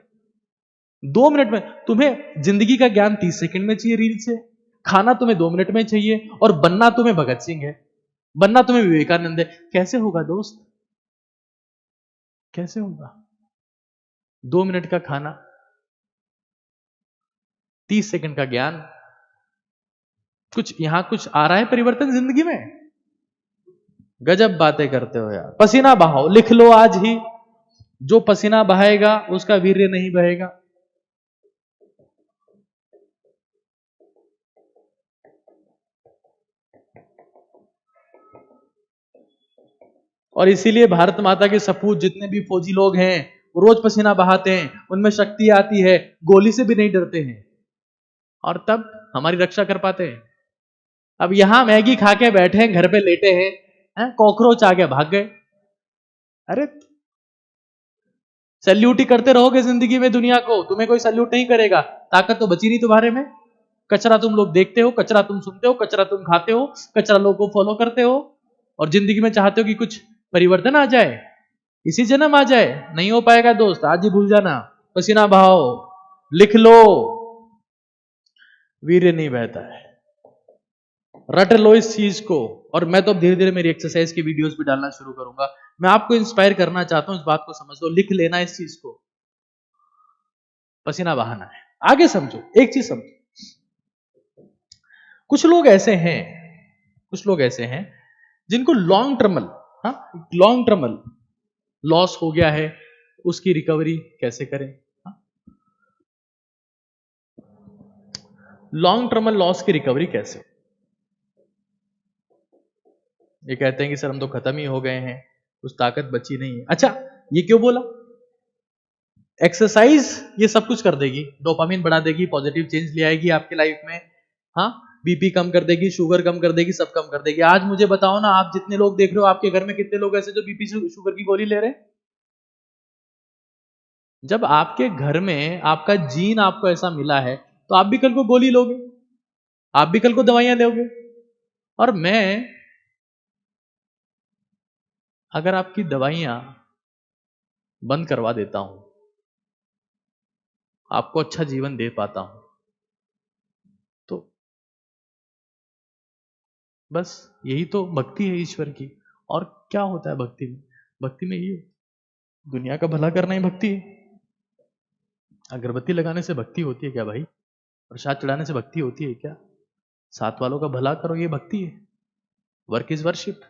S2: 2 मिनट में। तुम्हें जिंदगी का ज्ञान 30 सेकंड में चाहिए रील से, खाना तुम्हें 2 मिनट में चाहिए, और बनना तुम्हें भगत सिंह है, बनना तुम्हें विवेकानंद है। कैसे होगा दोस्त, कैसे होगा? 2 मिनट का खाना, 30 सेकंड का ज्ञान। कुछ यहां कुछ आ रहा है परिवर्तन जिंदगी में? गजब बातें करते हो यार। पसीना बहाओ, लिख लो आज ही, जो पसीना बहाएगा उसका वीर्य नहीं बहेगा। और इसीलिए भारत माता के सपूत जितने भी फौजी लोग हैं वो रोज पसीना बहाते हैं, उनमें शक्ति आती है, गोली से भी नहीं डरते हैं, और तब हमारी रक्षा कर पाते हैं। अब यहां मैगी खा के बैठे हैं, घर पे लेटे हैं, कॉकरोच आ गया भाग गए। अरे सैल्यूट ही करते रहोगे जिंदगी में दुनिया को, तुम्हें कोई सैल्यूट नहीं करेगा। ताकत तो बची नहीं तुम्हारे में। कचरा तुम लोग देखते हो, कचरा तुम सुनते हो, कचरा तुम खाते हो, कचरा लोगों को फॉलो करते हो, और जिंदगी में चाहते हो कि कुछ परिवर्तन आ जाए, इसी जन्म आ जाए। नहीं हो पाएगा दोस्त, आज ही भूल जाना। पसीना बहाओ, लिख लो, वीर्य नहीं बहता है। रट लो इस चीज को। और मैं तो धीरे धीरे मेरी एक्सरसाइज की वीडियोस भी डालना शुरू करूंगा। मैं आपको इंस्पायर करना चाहता हूं, इस बात को समझ लो, लिख लेना इस चीज को। पसीना बहाना है, आगे समझो, एक चीज समझो। कुछ लोग ऐसे हैं, कुछ लोग ऐसे हैं जिनको लॉन्ग टर्मल, लॉन्ग टर्मल लॉस हो गया है, उसकी रिकवरी कैसे करें? लॉन्ग टर्मल लॉस की रिकवरी कैसे? ये कहते हैं कि सर हम तो खत्म ही हो गए हैं, कुछ ताकत बची नहीं है। अच्छा, ये क्यों बोला? एक्सरसाइज ये सब कुछ कर देगी, डोपामिन बढ़ा देगी, पॉजिटिव चेंज ले आएगी आपके लाइफ में, हाँ, बीपी कम कर देगी, शुगर कम कर देगी, सब कम कर देगी। आज मुझे बताओ ना, आप जितने लोग देख रहे हो, आपके घर में कितने लोग ऐसे जो बीपी शुगर की गोली ले रहे हैं? जब आपके घर में आपका जीन आपको ऐसा मिला है, तो आप भी कल को गोली लोगे, आप भी कल को दवाइयां लोगे। और मैं अगर आपकी दवाइयां बंद करवा देता हूं, आपको अच्छा जीवन दे पाता हूं, तो बस यही तो भक्ति है ईश्वर की। और क्या होता है भक्ति में? भक्ति में ये दुनिया का भला करना ही भक्ति है। अगरबत्ती लगाने से भक्ति होती है क्या भाई? प्रसाद चढ़ाने से भक्ति होती है क्या? साथ वालों का भला करो, ये भक्ति है। Work is worship.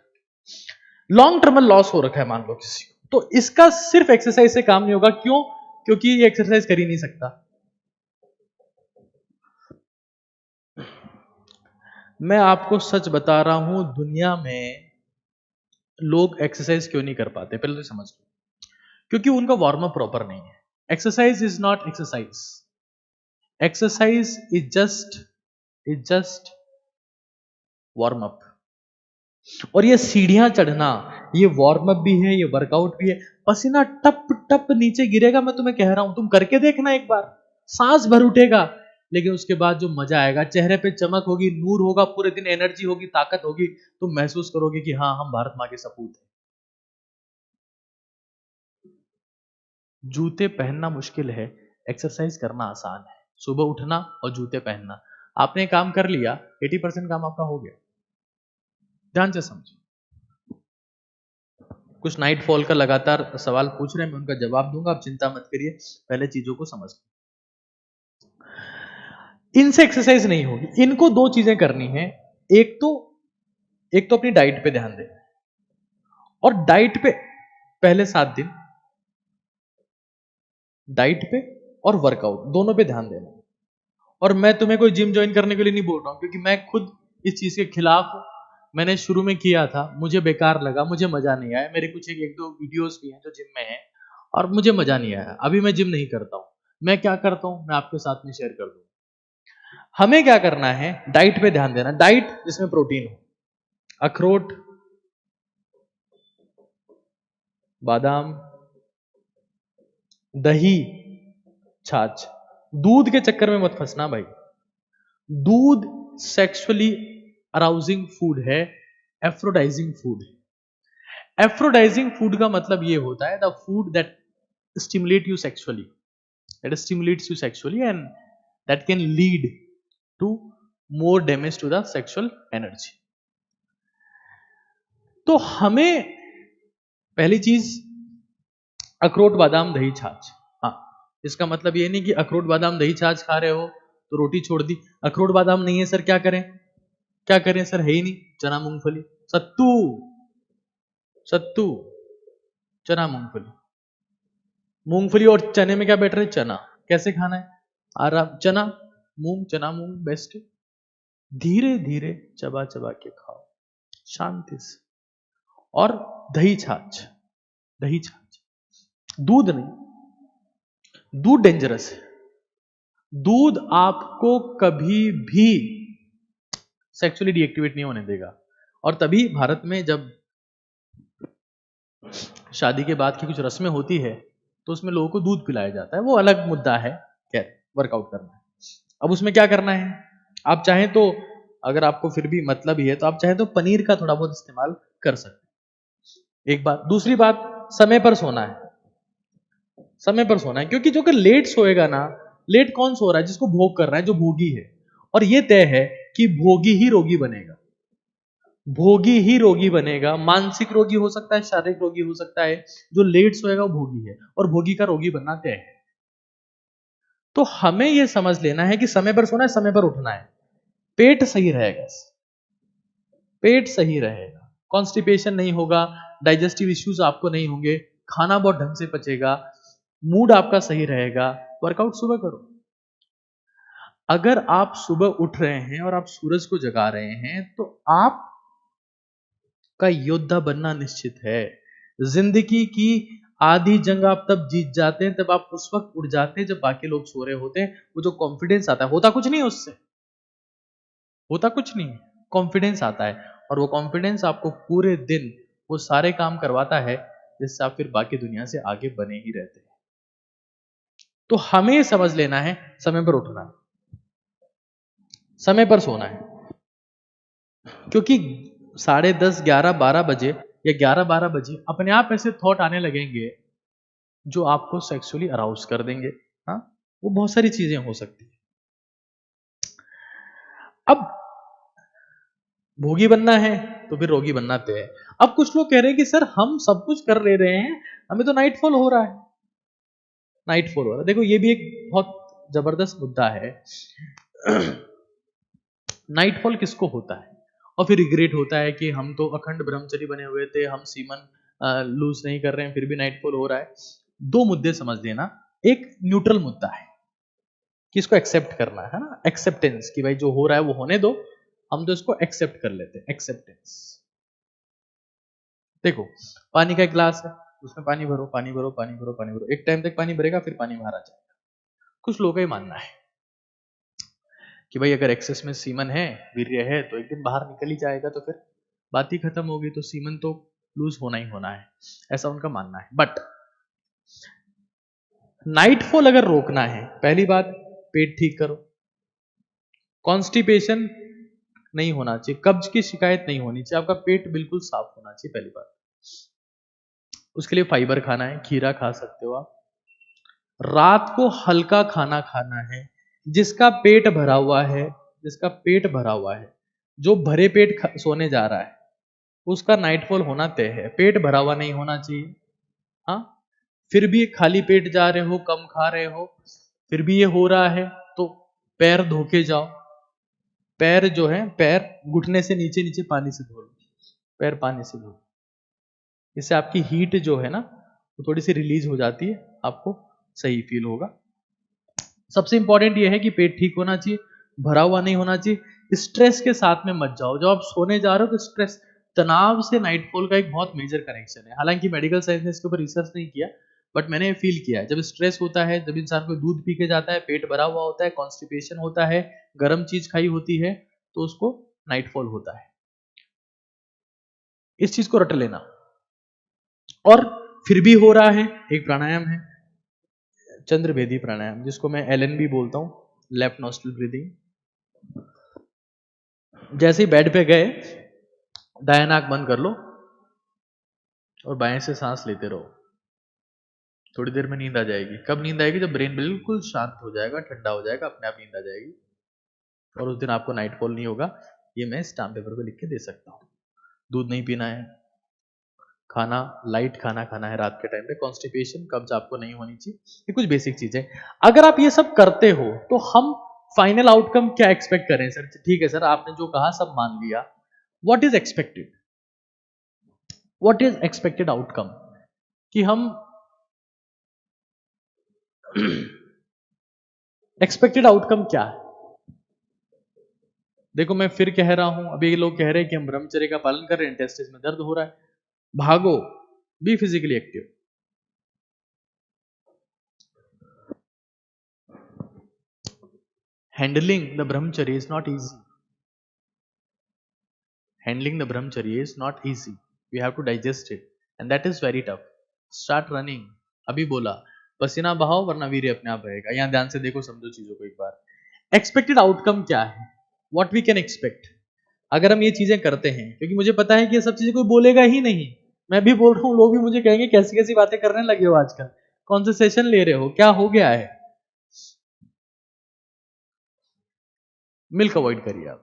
S2: Long term loss हो रखा है मान लो किसी को, तो इसका सिर्फ एक्सरसाइज से काम नहीं होगा। क्यों? क्योंकि ये एक्सरसाइज कर ही नहीं सकता। मैं आपको सच बता रहा हूं, दुनिया में लोग एक्सरसाइज क्यों नहीं कर पाते, पहले तो समझ लो। क्योंकि उनका वार्म अप प्रॉपर नहीं है। Exercise is not exercise, exercise is just warm up. और ये सीढ़ियां चढ़ना, ये वार्म अप भी है, ये वर्कआउट भी है। पसीना टप टप नीचे गिरेगा, मैं तुम्हें कह रहा हूं, तुम करके देखना एक बार। सांस भर उठेगा, लेकिन उसके बाद जो मजा आएगा, चेहरे पे चमक होगी, नूर होगा, पूरे दिन एनर्जी होगी, ताकत होगी, तुम महसूस करोगे कि हाँ, हम भारत माँ के सपूत हैं। जूते पहनना मुश्किल है, एक्सरसाइज करना आसान है। सुबह उठना और जूते पहनना, आपने काम कर लिया, 80% काम आपका हो गया। ध्यान से समझिए। कुछ नाइट फॉल का लगातार सवाल पूछ रहे हैं, मैं उनका जवाब दूंगा, आप चिंता मत करिए, पहले चीजों को समझ। इनसे एक्सरसाइज नहीं होगी, इनको 2 चीजें करनी है। एक तो एक तो अपनी डाइट पे ध्यान देना है, और डाइट पे पहले 7 दिन डाइट पे और वर्कआउट दोनों पे ध्यान देना है। और मैं तुम्हें कोई जिम ज्वाइन करने के लिए नहीं बोल रहा हूं, क्योंकि मैं खुद इस चीज के खिलाफ हूं। मैंने शुरू में किया था, मुझे बेकार लगा, मुझे मजा नहीं आया। मेरे कुछ एक दो वीडियोस भी हैं जो जिम में हैं और मुझे मजा नहीं आया। अभी मैं जिम नहीं करता हूं। मैं क्या करता हूं, मैं आपके साथ में शेयर कर दूं। हमें क्या करना है, डाइट पे ध्यान देना। डाइट जिसमें प्रोटीन हो, अखरोट, बादाम, दही, छाछ। दूध के चक्कर में मत फंसना भाई। दूध सेक्सुअली अराउजिंग फूड है, एफ्रोडाइजिंग फूड है। एफ्रोडाइजिंग फूड का मतलब ये होता है the food that stimulate you sexually, that stimulates you sexually and that can lead to more damage to the sexual energy. तो हमें पहली चीज अखरोट, बादाम, दही, छाछ। हाँ, इसका मतलब ये नहीं कि अखरोट, बादाम, दही, छाछ खा रहे हो तो रोटी छोड़ दी। अखरोट बादाम नहीं है सर, क्या करें? क्या करें सर, है ही नहीं। चना, मूंगफली, सत्तू, सत्तू, चना, मूंगफली। मूंगफली और चने में क्या बेटर है? चना। कैसे खाना है? आराम, चना मूंग बेस्ट। धीरे धीरे चबा चबा के खाओ, शांति से। और दही छाछ, दही छाछ, दूध नहीं। दूध डेंजरस है। दूध आपको कभी भी सेक्सुअली डीएक्टिवेट नहीं होने देगा। और तभी भारत में जब शादी के बाद की कुछ रस्में होती है तो उसमें लोगों को दूध पिलाया जाता है, वो अलग मुद्दा है। खैर, वर्कआउट करना है। अब उसमें क्या करना है, आप चाहें तो, अगर आपको फिर भी मतलब ही है तो आप चाहें तो पनीर का थोड़ा बहुत इस्तेमाल कर सकते हैं। एक बात। दूसरी बात, समय पर सोना है। समय पर सोना है, क्योंकि जो कि लेट सोएगा ना, लेट कौन सो रहा है? जिसको भोग कर रहा है, जो भोगी है। और ये तय है कि भोगी ही रोगी बनेगा। भोगी ही रोगी बनेगा। मानसिक रोगी हो सकता है, शारीरिक रोगी हो सकता है। जो लेट सोएगा वो भोगी है, और भोगी का रोगी बनना तय है। तो हमें यह समझ लेना है कि समय पर सोना है, समय पर उठना है। पेट सही रहेगा, पेट सही रहेगा, कॉन्स्टिपेशन नहीं होगा, डाइजेस्टिव इश्यूज आपको नहीं होंगे, खाना बहुत ढंग से पचेगा, मूड आपका सही रहेगा। वर्कआउट सुबह करो। अगर आप सुबह उठ रहे हैं और आप सूरज को जगा रहे हैं तो आप का योद्धा बनना निश्चित है। जिंदगी की आधी जंग आप तब जीत जाते हैं, तब आप उस वक्त उठ जाते हैं जब बाकी लोग सो रहे होते हैं। वो जो कॉन्फिडेंस आता है, होता कुछ नहीं है उससे, होता कुछ नहीं है, कॉन्फिडेंस आता है। और वो कॉन्फिडेंस आपको पूरे दिन वो सारे काम करवाता है जिससे आप फिर बाकी दुनिया से आगे बने ही रहते हैं। तो हमें समझ लेना है, समय पर उठना है, समय पर सोना है। क्योंकि 10:30, 11, 12 बजे या 11-12 बजे अपने आप ऐसे थॉट आने लगेंगे जो आपको सेक्सुअली अराउज कर देंगे। हाँ, वो बहुत सारी चीजें हो सकती है। अब भोगी बनना है तो फिर रोगी बनना तय है। अब कुछ लोग कह रहे हैं कि सर हम सब कुछ कर ले रहे हैं, हमें तो नाइटफॉल हो रहा है। नाइटफॉल हो रहा है, देखो ये भी एक बहुत जबरदस्त मुद्दा है। नाइटफॉल किसको होता है? और फिर रिग्रेट होता है कि हम तो अखंड ब्रह्मचरी बने हुए थे, हम सीमन लूज नहीं कर रहे हैं, फिर भी नाइटफॉल हो रहा है। दो मुद्दे समझ लेना। एक न्यूट्रल मुद्दा है कि इसको एक्सेप्ट करना है ना, एक्सेप्टेंस, कि भाई जो हो रहा है वो होने दो, हम तो इसको एक्सेप्ट कर लेते हैं, एक्सेप्टेंस। देखो, पानी का एक गिलास है, उसमें पानी भरो, पानी भरो, पानी भरो, पानी भरो, एक टाइम तक पानी भरेगा, फिर पानी बाहर आ जाएगा। कुछ लोगों का ही मानना है कि भाई अगर एक्सेस में सीमन है, वीर्य है, तो एक दिन बाहर निकल ही जाएगा, तो फिर बात ही खत्म होगी, तो सीमन तो लूज होना ही होना है, ऐसा उनका मानना है। बट नाइटफॉल अगर रोकना है, पहली बात पेट ठीक करो, कॉन्स्टिपेशन नहीं होना चाहिए, कब्ज की शिकायत नहीं होनी चाहिए, आपका पेट बिल्कुल साफ होना चाहिए, पहली बात। उसके लिए फाइबर खाना है, खीरा खा सकते हो आप। रात को हल्का खाना खाना है। जिसका पेट भरा हुआ है, जिसका पेट भरा हुआ है, जो भरे पेट सोने जा रहा है, उसका नाइटफॉल होना तय है। पेट भरा हुआ नहीं होना चाहिए। हाँ, फिर भी खाली पेट जा रहे हो, कम खा रहे हो, फिर भी ये हो रहा है, तो पैर धो के जाओ। पैर जो है, पैर घुटने से नीचे नीचे पानी से धो लो। पैर पानी से धो, इससे आपकी हीट जो है ना वो थोड़ी सी रिलीज हो जाती है, आपको सही फील होगा। सबसे इंपॉर्टेंट ये है कि पेट ठीक होना चाहिए, भरा हुआ नहीं होना चाहिए। स्ट्रेस के साथ में मत जाओ। जब आप सोने जा रहे हो तो स्ट्रेस, तनाव से नाइटफॉल का एक बहुत मेजर कनेक्शन है। हालांकि मेडिकल साइंस ने इसके ऊपर रिसर्च नहीं किया, बट मैंने फील किया है। जब स्ट्रेस होता है, जब इंसान को दूध पी के जाता है, पेट भरा हुआ होता है, कॉन्स्टिपेशन होता है, गर्म चीज खाई होती है, तो उसको नाइटफॉल होता है। इस चीज को रट लेना। और फिर भी हो रहा है, एक प्राणायाम है चंद्रभेदी प्राणायाम, जिसको मैं LNB बोलता हूं, लेफ्ट नॉस्ट्रल ब्रीदिंग। जैसे ही बेड पे गए, दायां नाक बंद कर लो और बाएं से सांस लेते रहो। थोड़ी देर में नींद आ जाएगी। कब नींद आएगी? जब ब्रेन बिल्कुल शांत हो जाएगा, ठंडा हो जाएगा, अपने आप नींद आ जाएगी और उस दिन आपको नाइटफॉल नहीं होगा। ये मैं स्टाम्प पेपर पे लिख के दे सकता हूँ। दूध नहीं पीना है, खाना लाइट खाना खाना है रात के टाइम पे, कॉन्स्टिपेशन कब्ज आपको नहीं होनी चाहिए। ये कुछ बेसिक चीजें। अगर आप ये सब करते हो तो हम फाइनल आउटकम क्या एक्सपेक्ट करें सर? ठीक है सर, आपने जो कहा सब मान लिया। What is expected? What is expected outcome? कि हम एक्सपेक्टेड आउटकम क्या है? देखो मैं फिर कह रहा हूं, अभी ये लोग कह रहे हैं कि हम ब्रह्मचर्य का पालन कर रहे हैं, टेस्टिस में दर्द हो रहा है, भागो, be physically active. Handling the brahmacharya is not easy. Handling the brahmacharya is not easy. We have to digest it and that is very tough. Start running. अभी बोला पसीना बहाओ वरना वीर्य अपने आप रहेगा। यहाँ ध्यान से देखो, समझो चीजों को एक बार। एक्सपेक्टेड आउटकम क्या है? व्हाट वी कैन एक्सपेक्ट अगर हम ये चीजें करते हैं, क्योंकि मुझे पता है कि ये सब चीजें कोई बोलेगा ही नहीं। मैं भी बोल रहा हूँ, लोग भी मुझे कहेंगे कैसी कैसी बातें करने लगे हो आजकल, कौन से सेशन ले रहे हो, क्या हो गया है। मिल्क अवॉइड करिए आप।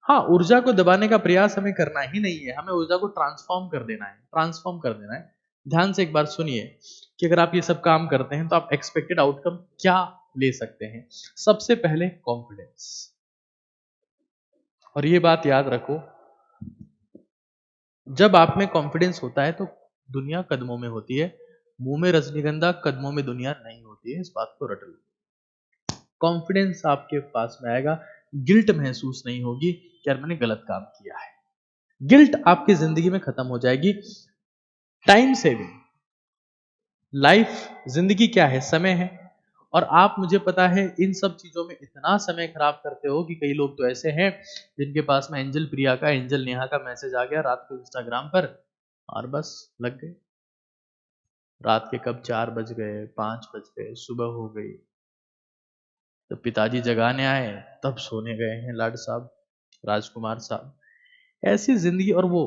S2: हाँ, ऊर्जा को दबाने का प्रयास हमें करना ही नहीं है, हमें ऊर्जा को ट्रांसफॉर्म कर देना है, ट्रांसफॉर्म कर देना है। ध्यान से एक बार सुनिए कि अगर आप ये सब काम करते हैं तो आप एक्सपेक्टेड आउटकम क्या ले सकते हैं। सबसे पहले कॉन्फिडेंस। और ये बात याद रखो, जब आप में कॉन्फिडेंस होता है तो दुनिया कदमों में होती है। मुंह में रजनीगंधा, कदमों में दुनिया नहीं होती है, इस बात को रट लो। कॉन्फिडेंस आपके पास में आएगा, गिल्ट महसूस नहीं होगी कि यार मैंने गलत काम किया है। गिल्ट आपकी जिंदगी में खत्म हो जाएगी। Time saving. लाइफ, जिंदगी क्या है? समय है। और आप, मुझे पता है, इन सब चीजों में इतना समय खराब करते हो कि कई लोग तो ऐसे हैं जिनके पास में एंजल प्रिया का, एंजल नेहा का मैसेज आ गया रात को इंस्टाग्राम पर और बस लग गए। रात के कब 4 बज गए, 5 बज गए, सुबह हो गई। तो पिताजी जगाने आए तब सोने गए हैं लाड साहब, राजकुमार साहब। ऐसी जिंदगी। और वो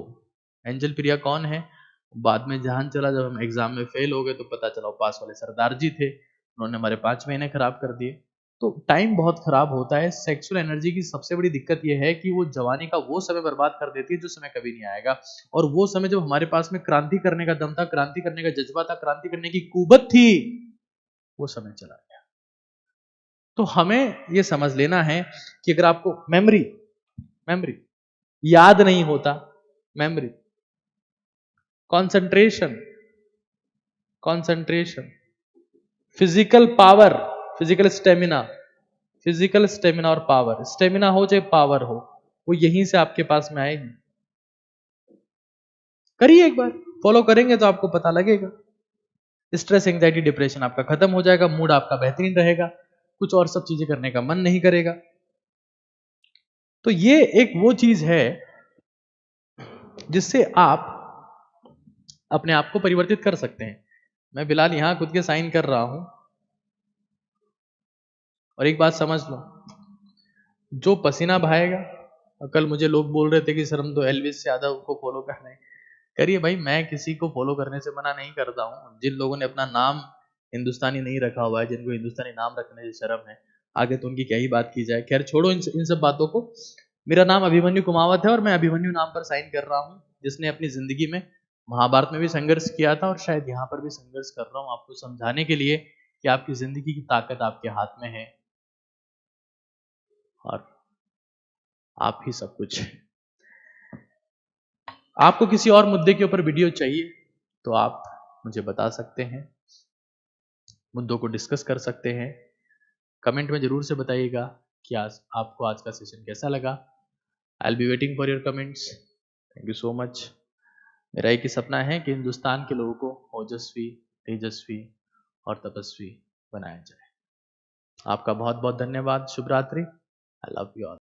S2: एंजल प्रिया कौन है? बाद में ध्यान चला, जब हम एग्जाम में फेल हो गए तो पता चला पास वाले सरदार जी थे, उन्होंने हमारे 5 महीने खराब कर दिए। तो टाइम बहुत खराब होता है। सेक्सुअल एनर्जी की सबसे बड़ी दिक्कत यह है कि वो जवानी का वो समय बर्बाद कर देती है जो समय कभी नहीं आएगा। और वो समय जब हमारे पास में क्रांति करने का दम था, क्रांति करने का जज्बा था, क्रांति करने की कुवत थी, वो समय चला गया। तो हमें ये समझ लेना है कि अगर आपको मेमोरी मेमोरी याद नहीं होता, memory, concentration, concentration, physical power, physical stamina, physical stamina और पावर, स्टेमिना हो चाहे पावर हो, वो यहीं से आपके पास में आएगी। करिए एक बार, फॉलो करेंगे तो आपको पता लगेगा। स्ट्रेस, एंजाइटी, डिप्रेशन आपका खत्म हो जाएगा, मूड आपका बेहतरीन रहेगा, कुछ और सब चीजें करने का मन नहीं करेगा। तो ये एक वो चीज है जिससे आप अपने आप को परिवर्तित कर सकते हैं। मैं बिलाल यहां खुद के साइन कर रहा हूं। और एक बात समझ लो, जो पसीना बहाएगा, कल मुझे लोग बोल रहे थे कि सर हम तो एल्विस यादव को फॉलो कर रहे हैं। करिए भाई, मैं किसी को फॉलो करने से मना नहीं करता हूं। जिन लोगों ने अपना नाम हिंदुस्तानी नहीं रखा हुआ है, जिनको हिंदुस्तानी नाम रखने से शर्म है, आगे तो उनकी क्या ही बात की जाए। खैर छोड़ो इन सब बातों को। मेरा नाम अभिमन्यु कुमावत है और मैं अभिमन्यु नाम पर साइन कर रहा हूं, जिसने अपनी जिंदगी में महाभारत में भी संघर्ष किया था और शायद यहाँ पर भी संघर्ष कर रहा हूं, आपको समझाने के लिए कि आपकी जिंदगी की ताकत आपके हाथ में है। और आप ही सब कुछ हैं। आपको किसी और मुद्दे के ऊपर वीडियो चाहिए तो आप मुझे बता सकते हैं, मुद्दों को डिस्कस कर सकते हैं। कमेंट में जरूर से बताइएगा कि आज आपको आज का सेशन कैसा लगा। I will be waiting for your comments. Thank you so much. मेरा एक ही सपना है कि हिंदुस्तान के लोगों को ओजस्वी, तेजस्वी और तपस्वी बनाया जाए। आपका बहुत बहुत धन्यवाद। शुभ रात्रि। I love you all.